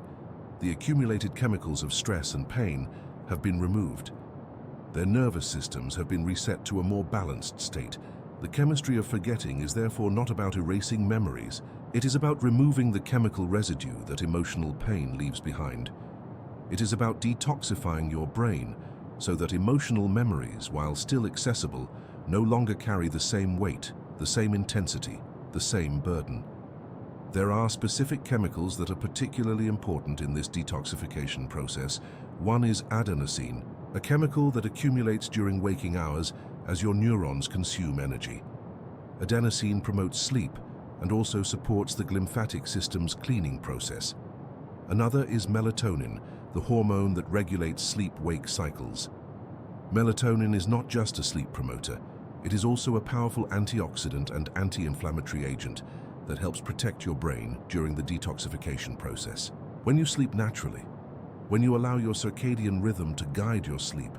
The accumulated chemicals of stress and pain have been removed. Their nervous systems have been reset to a more balanced state. The chemistry of forgetting is therefore not about erasing memories. It is about removing the chemical residue that emotional pain leaves behind. It is about detoxifying your brain so that emotional memories, while still accessible, no longer carry the same weight, the same intensity, the same burden. There are specific chemicals that are particularly important in this detoxification process. One is adenosine, a chemical that accumulates during waking hours as your neurons consume energy. Adenosine promotes sleep and also supports the glymphatic system's cleaning process. Another is melatonin, the hormone that regulates sleep-wake cycles. Melatonin is not just a sleep promoter, it is also a powerful antioxidant and anti-inflammatory agent that helps protect your brain during the detoxification process. When you sleep naturally, when you allow your circadian rhythm to guide your sleep,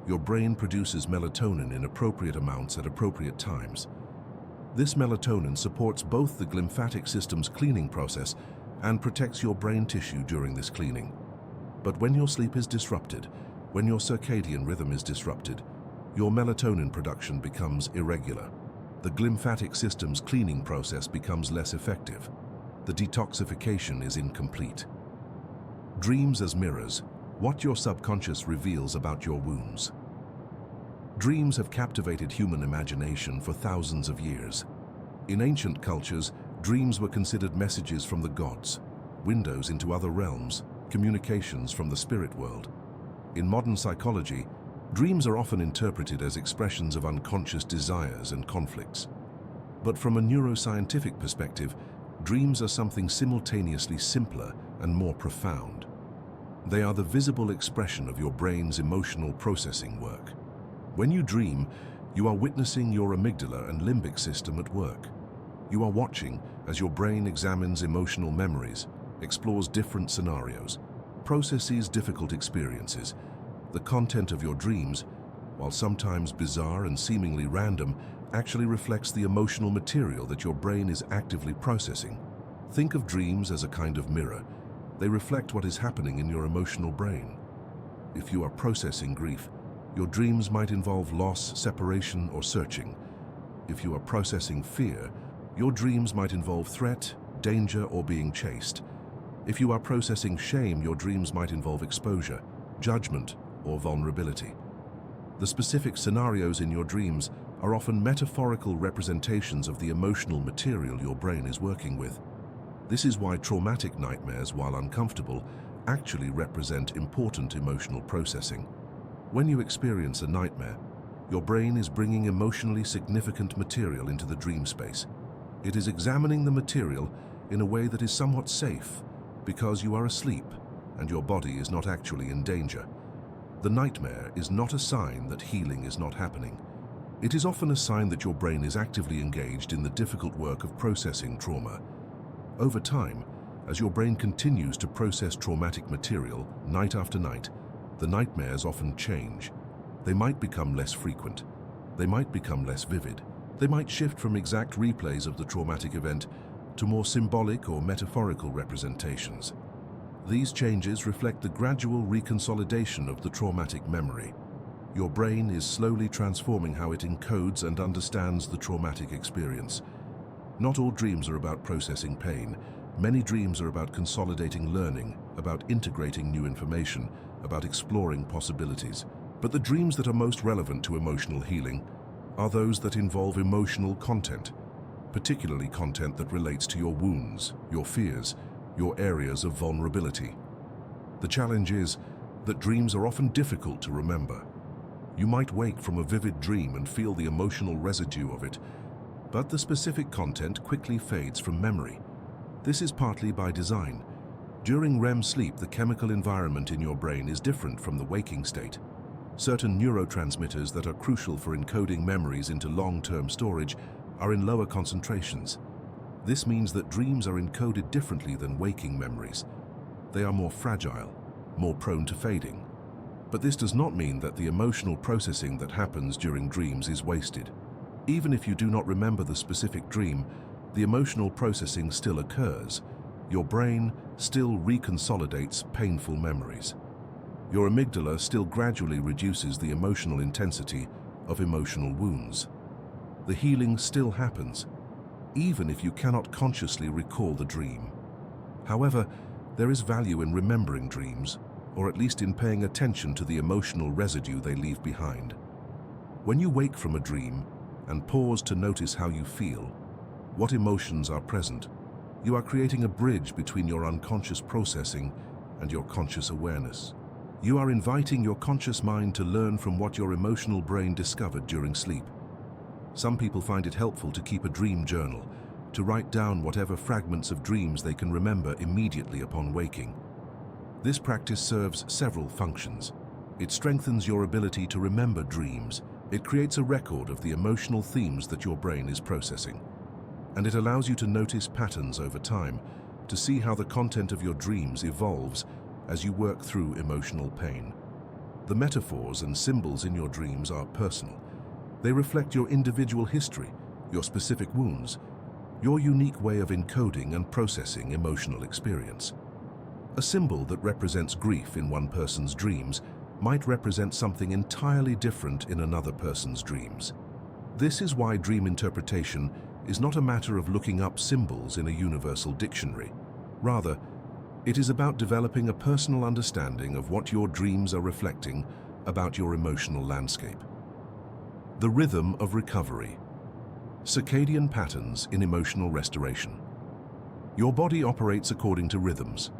your brain produces melatonin in appropriate amounts at appropriate times. This melatonin supports both the glymphatic system's cleaning process and protects your brain tissue during this cleaning. But when your sleep is disrupted, when your circadian rhythm is disrupted, your melatonin production becomes irregular. The glymphatic system's cleaning process becomes less effective. The detoxification is incomplete. Dreams as mirrors, what your subconscious reveals about your wounds. Dreams have captivated human imagination for thousands of years. In ancient cultures, dreams were considered messages from the gods, windows into other realms, communications from the spirit world. In modern psychology, dreams are often interpreted as expressions of unconscious desires and conflicts. But from a neuroscientific perspective, dreams are something simultaneously simpler and more profound. They are the visible expression of your brain's emotional processing work. When you dream, you are witnessing your amygdala and limbic system at work. You are watching as your brain examines emotional memories, explores different scenarios, processes difficult experiences. The content of your dreams, while sometimes bizarre and seemingly random, actually reflects the emotional material that your brain is actively processing. Think of dreams as a kind of mirror. They reflect what is happening in your emotional brain. If you are processing grief, your dreams might involve loss, separation, or searching. If you are processing fear, your dreams might involve threat, danger, or being chased. If you are processing shame, your dreams might involve exposure, judgment, or vulnerability. The specific scenarios in your dreams are often metaphorical representations of the emotional material your brain is working with. This is why traumatic nightmares, while uncomfortable, actually represent important emotional processing. When you experience a nightmare, your brain is bringing emotionally significant material into the dream space. It is examining the material in a way that is somewhat safe because you are asleep and your body is not actually in danger. The nightmare is not a sign that healing is not happening. It is often a sign that your brain is actively engaged in the difficult work of processing trauma. Over time, as your brain continues to process traumatic material night after night, the nightmares often change. They might become less frequent. They might become less vivid. They might shift from exact replays of the traumatic event to more symbolic or metaphorical representations. These changes reflect the gradual reconsolidation of the traumatic memory. Your brain is slowly transforming how it encodes and understands the traumatic experience. Not all dreams are about processing pain. Many dreams are about consolidating learning, about integrating new information, about exploring possibilities. But the dreams that are most relevant to emotional healing are those that involve emotional content, particularly content that relates to your wounds, your fears, your areas of vulnerability. The challenge is that dreams are often difficult to remember. You might wake from a vivid dream and feel the emotional residue of it, but the specific content quickly fades from memory. This is partly by design. During REM sleep, the chemical environment in your brain is different from the waking state. Certain neurotransmitters that are crucial for encoding memories into long-term storage are in lower concentrations. This means that dreams are encoded differently than waking memories. They are more fragile, more prone to fading. But this does not mean that the emotional processing that happens during dreams is wasted. Even if you do not remember the specific dream, the emotional processing still occurs. Your brain still reconsolidates painful memories. Your amygdala still gradually reduces the emotional intensity of emotional wounds. The healing still happens, even if you cannot consciously recall the dream. However, there is value in remembering dreams, or at least in paying attention to the emotional residue they leave behind. When you wake from a dream and pause to notice how you feel, what emotions are present, you are creating a bridge between your unconscious processing and your conscious awareness. You are inviting your conscious mind to learn from what your emotional brain discovered during sleep. Some people find it helpful to keep a dream journal, to write down whatever fragments of dreams they can remember immediately upon waking. This practice serves several functions. It strengthens your ability to remember dreams. It creates a record of the emotional themes that your brain is processing. And it allows you to notice patterns over time, to see how the content of your dreams evolves as you work through emotional pain. The metaphors and symbols in your dreams are personal. They reflect your individual history, your specific wounds, your unique way of encoding and processing emotional experience. A symbol that represents grief in one person's dreams might represent something entirely different in another person's dreams. This is why dream interpretation is not a matter of looking up symbols in a universal dictionary. Rather, it is about developing a personal understanding of what your dreams are reflecting about your emotional landscape. The rhythm of recovery. Circadian patterns in emotional restoration. Your body operates according to rhythms.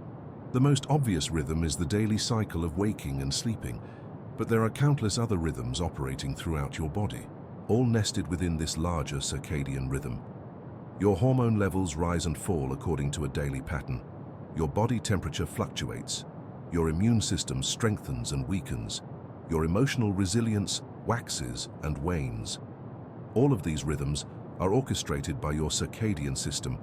The most obvious rhythm is the daily cycle of waking and sleeping, but there are countless other rhythms operating throughout your body, all nested within this larger circadian rhythm. Your hormone levels rise and fall according to a daily pattern. Your body temperature fluctuates. Your immune system strengthens and weakens. Your emotional resilience waxes and wanes. All of these rhythms are orchestrated by your circadian system,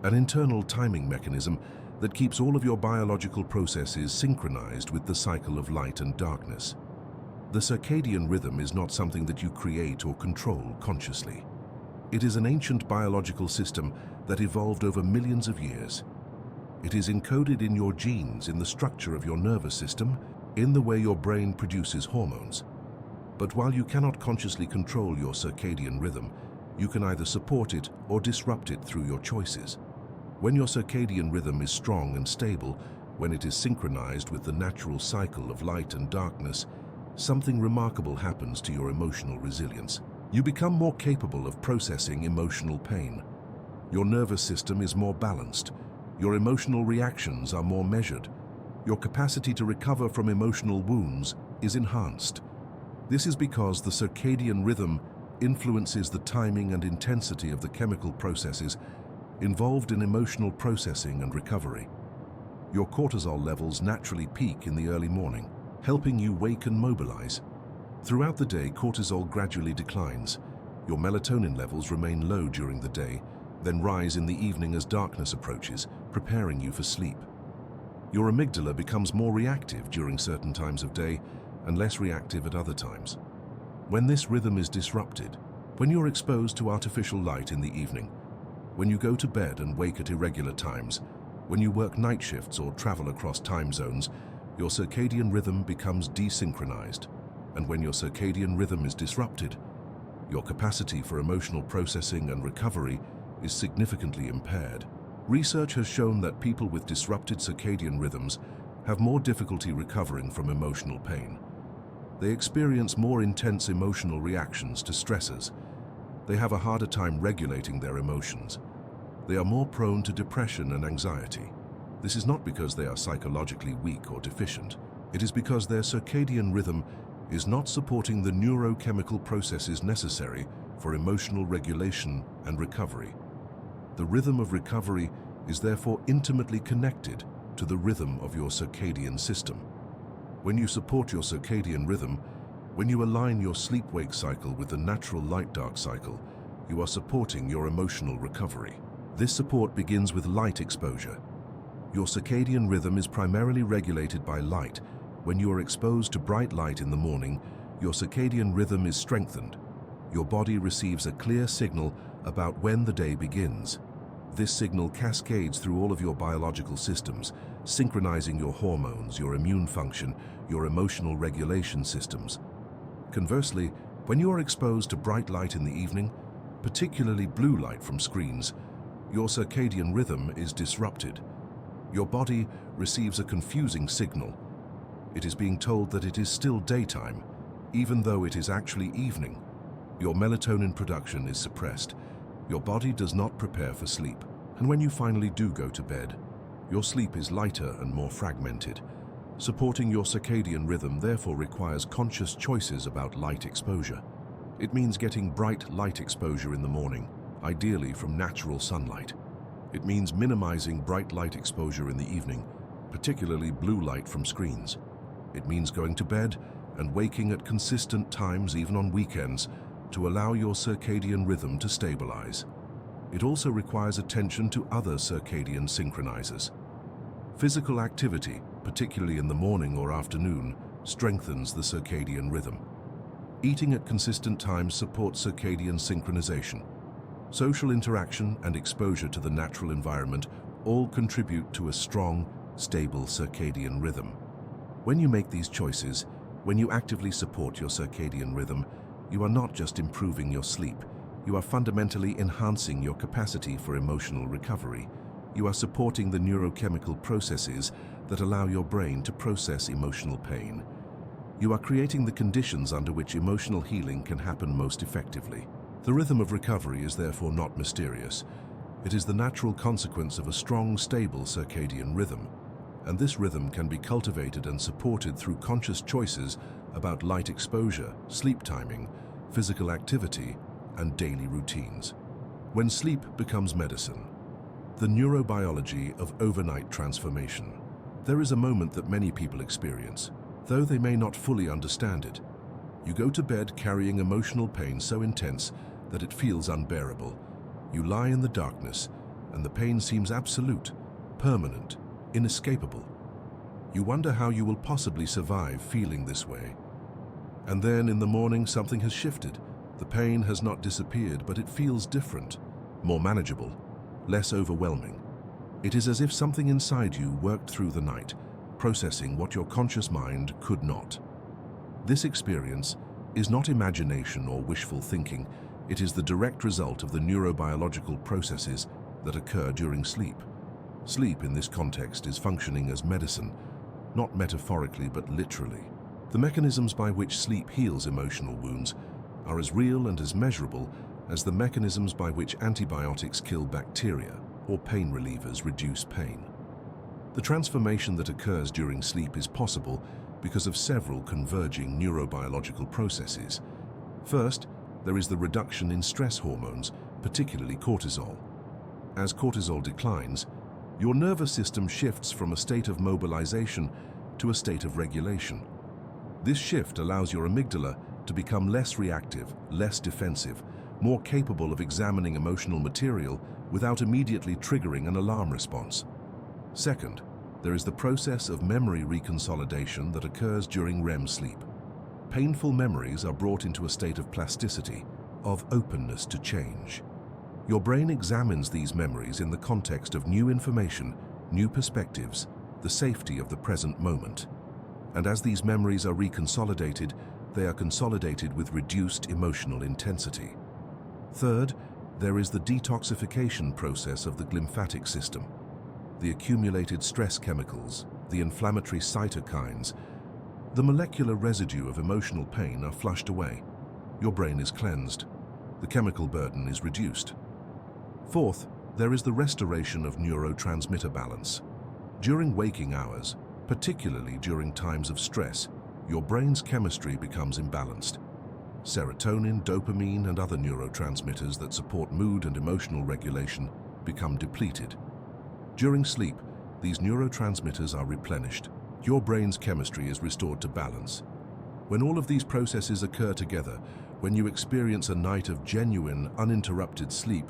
an internal timing mechanism that keeps all of your biological processes synchronized with the cycle of light and darkness. The circadian rhythm is not something that you create or control consciously. It is an ancient biological system that evolved over millions of years. It is encoded in your genes, in the structure of your nervous system, in the way your brain produces hormones. But while you cannot consciously control your circadian rhythm, you can either support it or disrupt it through your choices. When your circadian rhythm is strong and stable, when it is synchronized with the natural cycle of light and darkness, something remarkable happens to your emotional resilience. You become more capable of processing emotional pain. Your nervous system is more balanced. Your emotional reactions are more measured. Your capacity to recover from emotional wounds is enhanced. This is because the circadian rhythm influences the timing and intensity of the chemical processes involved in emotional processing and recovery. Your cortisol levels naturally peak in the early morning, helping you wake and mobilize. Throughout the day, cortisol gradually declines. Your melatonin levels remain low during the day, then rise in the evening as darkness approaches, preparing you for sleep. Your amygdala becomes more reactive during certain times of day and less reactive at other times. When this rhythm is disrupted, when you're exposed to artificial light in the evening, when you go to bed and wake at irregular times, when you work night shifts or travel across time zones, your circadian rhythm becomes desynchronized. And when your circadian rhythm is disrupted, your capacity for emotional processing and recovery is significantly impaired. Research has shown that people with disrupted circadian rhythms have more difficulty recovering from emotional pain. They experience more intense emotional reactions to stressors. They have a harder time regulating their emotions. They are more prone to depression and anxiety. This is not because they are psychologically weak or deficient. It is because their circadian rhythm is not supporting the neurochemical processes necessary for emotional regulation and recovery. The rhythm of recovery is therefore intimately connected to the rhythm of your circadian system. When you support your circadian rhythm, when you align your sleep-wake cycle with the natural light-dark cycle, you are supporting your emotional recovery. This support begins with light exposure. Your circadian rhythm is primarily regulated by light. When you are exposed to bright light in the morning, your circadian rhythm is strengthened. Your body receives a clear signal about when the day begins. This signal cascades through all of your biological systems, synchronizing your hormones, your immune function, your emotional regulation systems. Conversely, when you are exposed to bright light in the evening, particularly blue light from screens, your circadian rhythm is disrupted. Your body receives a confusing signal. It is being told that it is still daytime, even though it is actually evening. Your melatonin production is suppressed. Your body does not prepare for sleep. And when you finally do go to bed, your sleep is lighter and more fragmented. Supporting your circadian rhythm therefore requires conscious choices about light exposure. It means getting bright light exposure in the morning, ideally from natural sunlight. It means minimizing bright light exposure in the evening, particularly blue light from screens. It means going to bed and waking at consistent times, even on weekends, to allow your circadian rhythm to stabilize. It also requires attention to other circadian synchronizers. Physical activity, particularly in the morning or afternoon, strengthens the circadian rhythm. Eating at consistent times supports circadian synchronization. Social interaction and exposure to the natural environment all contribute to a strong, stable circadian rhythm. When you make these choices, when you actively support your circadian rhythm, you are not just improving your sleep, you are fundamentally enhancing your capacity for emotional recovery. You are supporting the neurochemical processes that allow your brain to process emotional pain. You are creating the conditions under which emotional healing can happen most effectively. The rhythm of recovery is therefore not mysterious. It is the natural consequence of a strong, stable circadian rhythm. And this rhythm can be cultivated and supported through conscious choices about light exposure, sleep timing, physical activity, and daily routines. When sleep becomes medicine, the neurobiology of overnight transformation. There is a moment that many people experience, though they may not fully understand it. You go to bed carrying emotional pain so intense that it feels unbearable. You lie in the darkness, and the pain seems absolute, permanent, inescapable. You wonder how you will possibly survive feeling this way. And then in the morning something has shifted. The pain has not disappeared, but it feels different, more manageable, less overwhelming. It is as if something inside you worked through the night, processing what your conscious mind could not. This experience is not imagination or wishful thinking. It is the direct result of the neurobiological processes that occur during sleep. Sleep in this context is functioning as medicine, not metaphorically but literally. The mechanisms by which sleep heals emotional wounds are as real and as measurable as the mechanisms by which antibiotics kill bacteria or pain relievers reduce pain. The transformation that occurs during sleep is possible because of several converging neurobiological processes. First, there is the reduction in stress hormones, particularly cortisol. As cortisol declines, your nervous system shifts from a state of mobilization to a state of regulation. This shift allows your amygdala to become less reactive, less defensive, more capable of examining emotional material without immediately triggering an alarm response. Second, there is the process of memory reconsolidation that occurs during REM sleep. Painful memories are brought into a state of plasticity, of openness to change. Your brain examines these memories in the context of new information, new perspectives, the safety of the present moment. And as these memories are reconsolidated, they are consolidated with reduced emotional intensity. Third, there is the detoxification process of the glymphatic system. The accumulated stress chemicals, the inflammatory cytokines, the molecular residue of emotional pain are flushed away. Your brain is cleansed. The chemical burden is reduced. Fourth, there is the restoration of neurotransmitter balance. During waking hours, particularly during times of stress, your brain's chemistry becomes imbalanced. Serotonin, dopamine, and other neurotransmitters that support mood and emotional regulation become depleted. During sleep, these neurotransmitters are replenished. Your brain's chemistry is restored to balance. When all of these processes occur together, when you experience a night of genuine, uninterrupted sleep,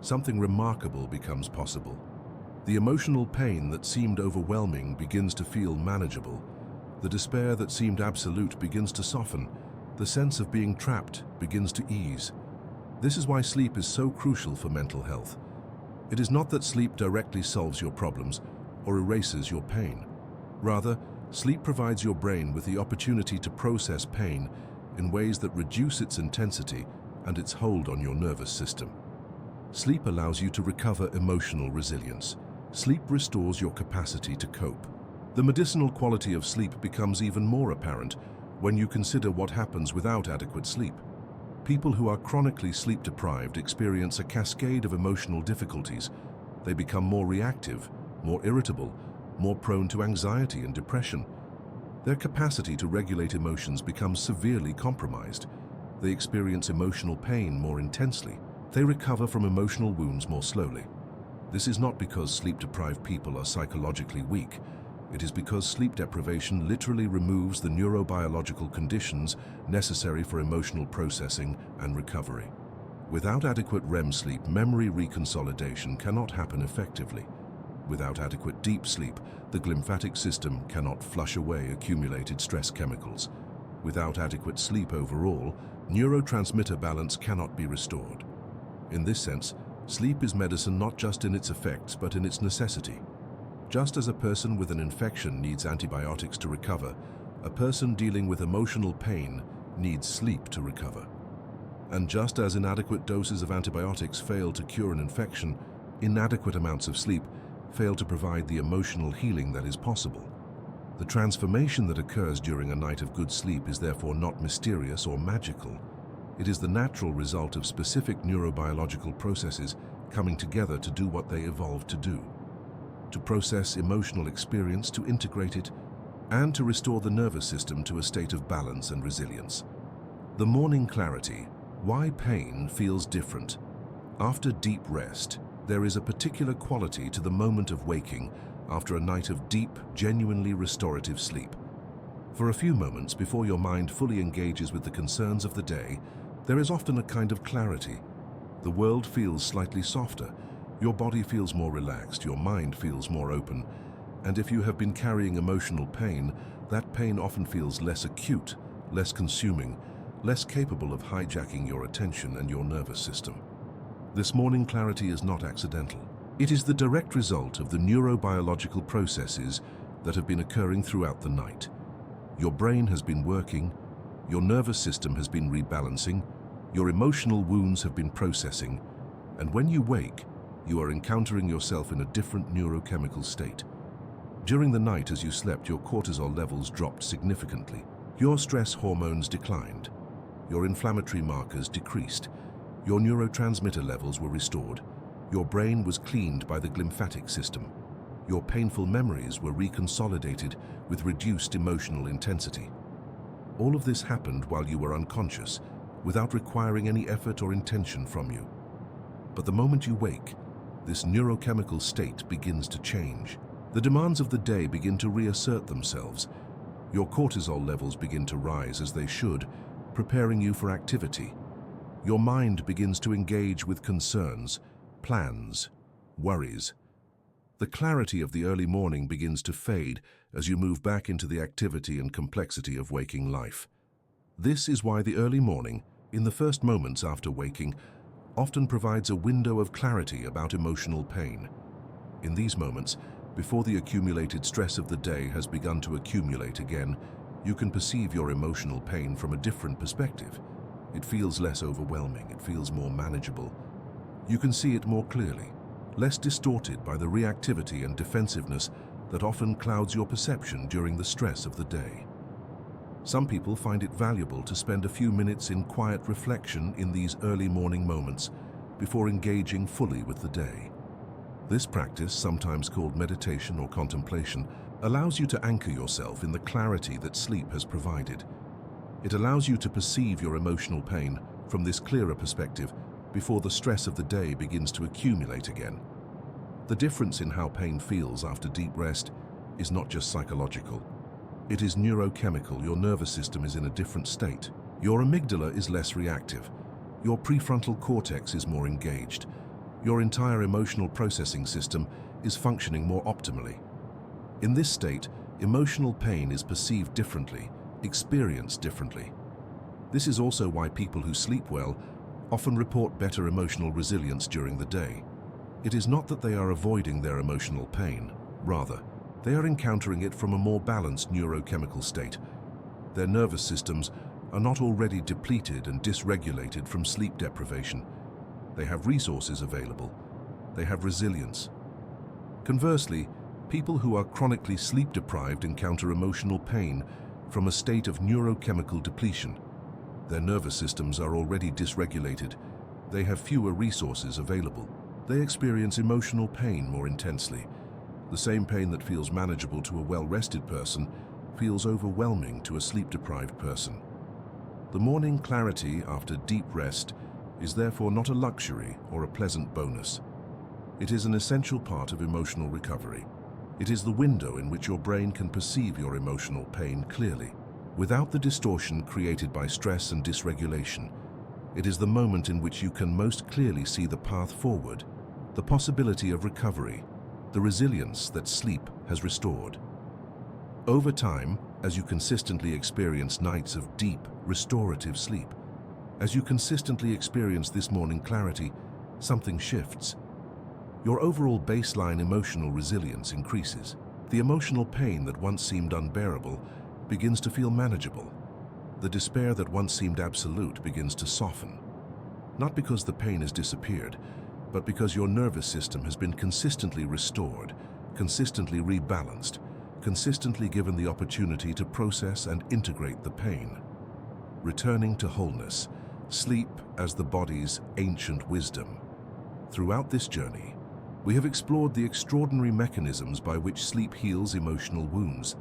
something remarkable becomes possible. The emotional pain that seemed overwhelming begins to feel manageable. The despair that seemed absolute begins to soften. The sense of being trapped begins to ease. This is why sleep is so crucial for mental health. It is not that sleep directly solves your problems or erases your pain. Rather, sleep provides your brain with the opportunity to process pain in ways that reduce its intensity and its hold on your nervous system. Sleep allows you to recover emotional resilience. Sleep restores your capacity to cope. The medicinal quality of sleep becomes even more apparent when you consider what happens without adequate sleep. People who are chronically sleep-deprived experience a cascade of emotional difficulties. They become more reactive, more irritable, more prone to anxiety and depression. Their capacity to regulate emotions becomes severely compromised. They experience emotional pain more intensely. They recover from emotional wounds more slowly. This is not because sleep-deprived people are psychologically weak. It is because sleep deprivation literally removes the neurobiological conditions necessary for emotional processing and recovery. Without adequate REM sleep, memory reconsolidation cannot happen effectively. Without adequate deep sleep, the glymphatic system cannot flush away accumulated stress chemicals. Without adequate sleep overall, neurotransmitter balance cannot be restored. In this sense, sleep is medicine not just in its effects but in its necessity. Just as a person with an infection needs antibiotics to recover, a person dealing with emotional pain needs sleep to recover. And just as inadequate doses of antibiotics fail to cure an infection, inadequate amounts of sleep fail to provide the emotional healing that is possible. The transformation that occurs during a night of good sleep is therefore not mysterious or magical. It is the natural result of specific neurobiological processes coming together to do what they evolved to do. To process emotional experience, to integrate it, and to restore the nervous system to a state of balance and resilience. The morning clarity. Why pain feels different. After deep rest, there is a particular quality to the moment of waking after a night of deep, genuinely restorative sleep. For a few moments before your mind fully engages with the concerns of the day, there is often a kind of clarity. The world feels slightly softer. Your body feels more relaxed, your mind feels more open, and if you have been carrying emotional pain, that pain often feels less acute, less consuming, less capable of hijacking your attention and your nervous system. This morning clarity is not accidental. It is the direct result of the neurobiological processes that have been occurring throughout the night. Your brain has been working, your nervous system has been rebalancing, your emotional wounds have been processing, and when you wake, you are encountering yourself in a different neurochemical state. During the night as you slept, your cortisol levels dropped significantly. Your stress hormones declined. Your inflammatory markers decreased. Your neurotransmitter levels were restored. Your brain was cleaned by the glymphatic system. Your painful memories were reconsolidated with reduced emotional intensity. All of this happened while you were unconscious, without requiring any effort or intention from you. But the moment you wake, this neurochemical state begins to change. The demands of the day begin to reassert themselves. Your cortisol levels begin to rise as they should, preparing you for activity. Your mind begins to engage with concerns, plans, worries. The clarity of the early morning begins to fade as you move back into the activity and complexity of waking life. This is why the early morning, in the first moments after waking, often provides a window of clarity about emotional pain. In these moments, before the accumulated stress of the day has begun to accumulate again, you can perceive your emotional pain from a different perspective. It feels less overwhelming, it feels more manageable. You can see it more clearly, less distorted by the reactivity and defensiveness that often clouds your perception during the stress of the day. Some people find it valuable to spend a few minutes in quiet reflection in these early morning moments before engaging fully with the day. This practice, sometimes called meditation or contemplation, allows you to anchor yourself in the clarity that sleep has provided. It allows you to perceive your emotional pain from this clearer perspective before the stress of the day begins to accumulate again. The difference in how pain feels after deep rest is not just psychological. It is neurochemical. Your nervous system is in a different state. Your amygdala is less reactive. Your prefrontal cortex is more engaged. Your entire emotional processing system is functioning more optimally. In this state, emotional pain is perceived differently, experienced differently. This is also why people who sleep well often report better emotional resilience during the day. It is not that they are avoiding their emotional pain. Rather, they are encountering it from a more balanced neurochemical state. Their nervous systems are not already depleted and dysregulated from sleep deprivation. They have resources available. They have resilience. Conversely, people who are chronically sleep-deprived encounter emotional pain from a state of neurochemical depletion. Their nervous systems are already dysregulated. They have fewer resources available. They experience emotional pain more intensely. The same pain that feels manageable to a well-rested person feels overwhelming to a sleep-deprived person. The morning clarity after deep rest is therefore not a luxury or a pleasant bonus. It is an essential part of emotional recovery. It is the window in which your brain can perceive your emotional pain clearly, without the distortion created by stress and dysregulation. It is the moment in which you can most clearly see the path forward, the possibility of recovery, the resilience that sleep has restored. Over time, as you consistently experience nights of deep, restorative sleep, as you consistently experience this morning clarity, something shifts. Your overall baseline emotional resilience increases. The emotional pain that once seemed unbearable begins to feel manageable. The despair that once seemed absolute begins to soften. Not because the pain has disappeared, but because your nervous system has been consistently restored, consistently rebalanced, consistently given the opportunity to process and integrate the pain. Returning to wholeness, sleep as the body's ancient wisdom. Throughout this journey, we have explored the extraordinary mechanisms by which sleep heals emotional wounds.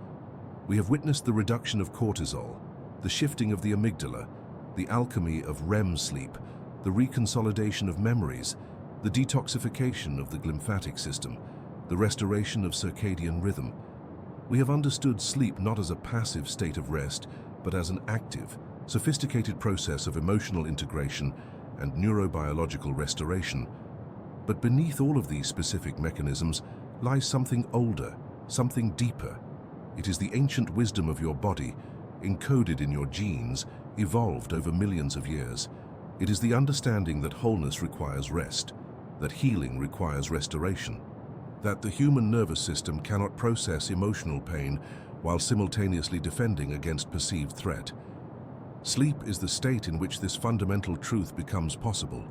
We have witnessed the reduction of cortisol, the shifting of the amygdala, the alchemy of REM sleep, the reconsolidation of memories, the detoxification of the lymphatic system, the restoration of circadian rhythm. We have understood sleep not as a passive state of rest, but as an active, sophisticated process of emotional integration and neurobiological restoration. But beneath all of these specific mechanisms lies something older, something deeper. It is the ancient wisdom of your body, encoded in your genes, evolved over millions of years. It is the understanding that wholeness requires rest, that healing requires restoration, that the human nervous system cannot process emotional pain while simultaneously defending against perceived threat. Sleep is the state in which this fundamental truth becomes possible.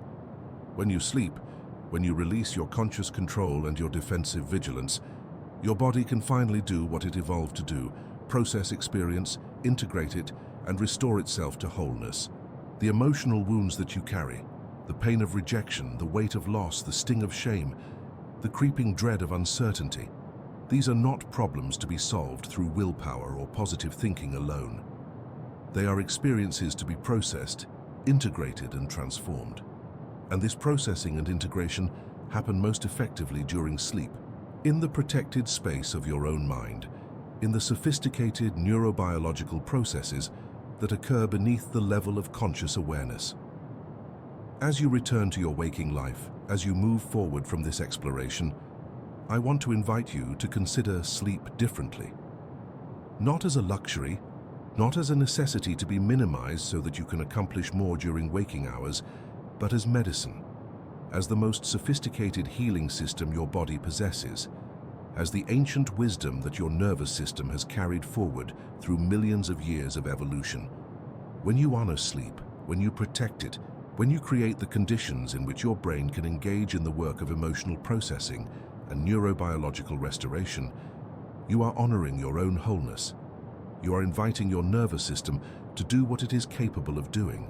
When you sleep, when you release your conscious control and your defensive vigilance, your body can finally do what it evolved to do: process experience, integrate it, and restore itself to wholeness. The emotional wounds that you carry, the pain of rejection, the weight of loss, the sting of shame, the creeping dread of uncertainty, These are not problems to be solved through willpower or positive thinking alone. They are experiences to be processed, integrated, and transformed. And this processing and integration happen most effectively during sleep, in the protected space of your own mind, in the sophisticated neurobiological processes that occur beneath the level of conscious awareness. As you return to your waking life, as you move forward from this exploration, I want to invite you to consider sleep differently. Not as a luxury, not as a necessity to be minimized so that you can accomplish more during waking hours, but as medicine, as the most sophisticated healing system your body possesses, as the ancient wisdom that your nervous system has carried forward through millions of years of evolution. When you honor sleep, when you protect it, when you create the conditions in which your brain can engage in the work of emotional processing and neurobiological restoration, you are honoring your own wholeness. You are inviting your nervous system to do what it is capable of doing.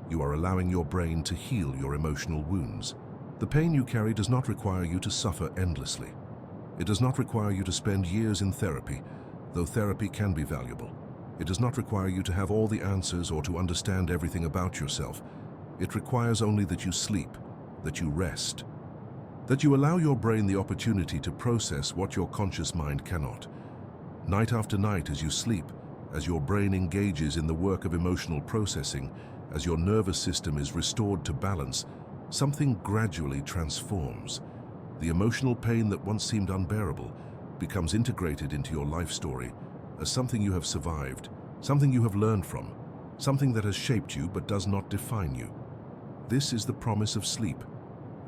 You are allowing your brain to heal your emotional wounds. The pain you carry does not require you to suffer endlessly. It does not require you to spend years in therapy, though therapy can be valuable. It does not require you to have all the answers or to understand everything about yourself. It requires only that you sleep, that you rest, that you allow your brain the opportunity to process what your conscious mind cannot. Night after night as you sleep, as your brain engages in the work of emotional processing, as your nervous system is restored to balance, something gradually transforms. The emotional pain that once seemed unbearable becomes integrated into your life story as something you have survived, something you have learned from, something that has shaped you but does not define you. This is the promise of sleep.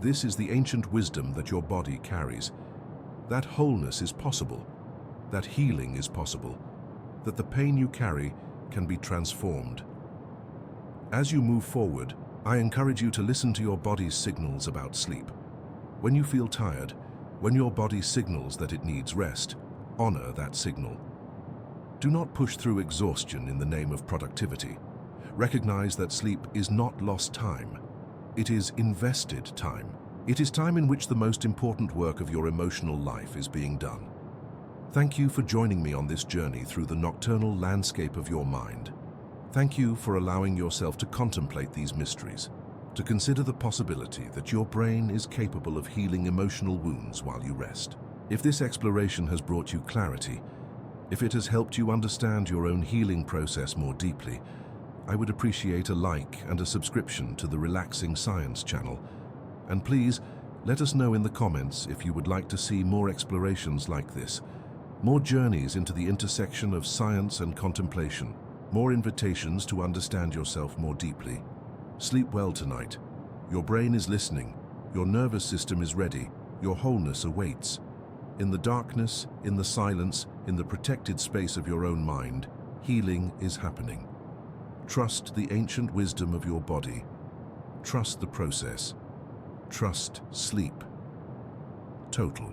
This is the ancient wisdom that your body carries. That wholeness is possible, that healing is possible, that the pain you carry can be transformed. As you move forward, I encourage you to listen to your body's signals about sleep. When you feel tired, when your body signals that it needs rest, honor that signal. Do not push through exhaustion in the name of productivity. Recognize that sleep is not lost time. It is invested time. It is time in which the most important work of your emotional life is being done. Thank you for joining me on this journey through the nocturnal landscape of your mind. Thank you for allowing yourself to contemplate these mysteries, to consider the possibility that your brain is capable of healing emotional wounds while you rest. If this exploration has brought you clarity, if it has helped you understand your own healing process more deeply, I would appreciate a like and a subscription to the Relaxing Science channel. And please, let us know in the comments if you would like to see more explorations like this, more journeys into the intersection of science and contemplation, more invitations to understand yourself more deeply. Sleep well tonight. Your brain is listening, your nervous system is ready, your wholeness awaits. In the darkness, in the silence, in the protected space of your own mind, healing is happening. Trust the ancient wisdom of your body. Trust the process. Trust sleep. Total.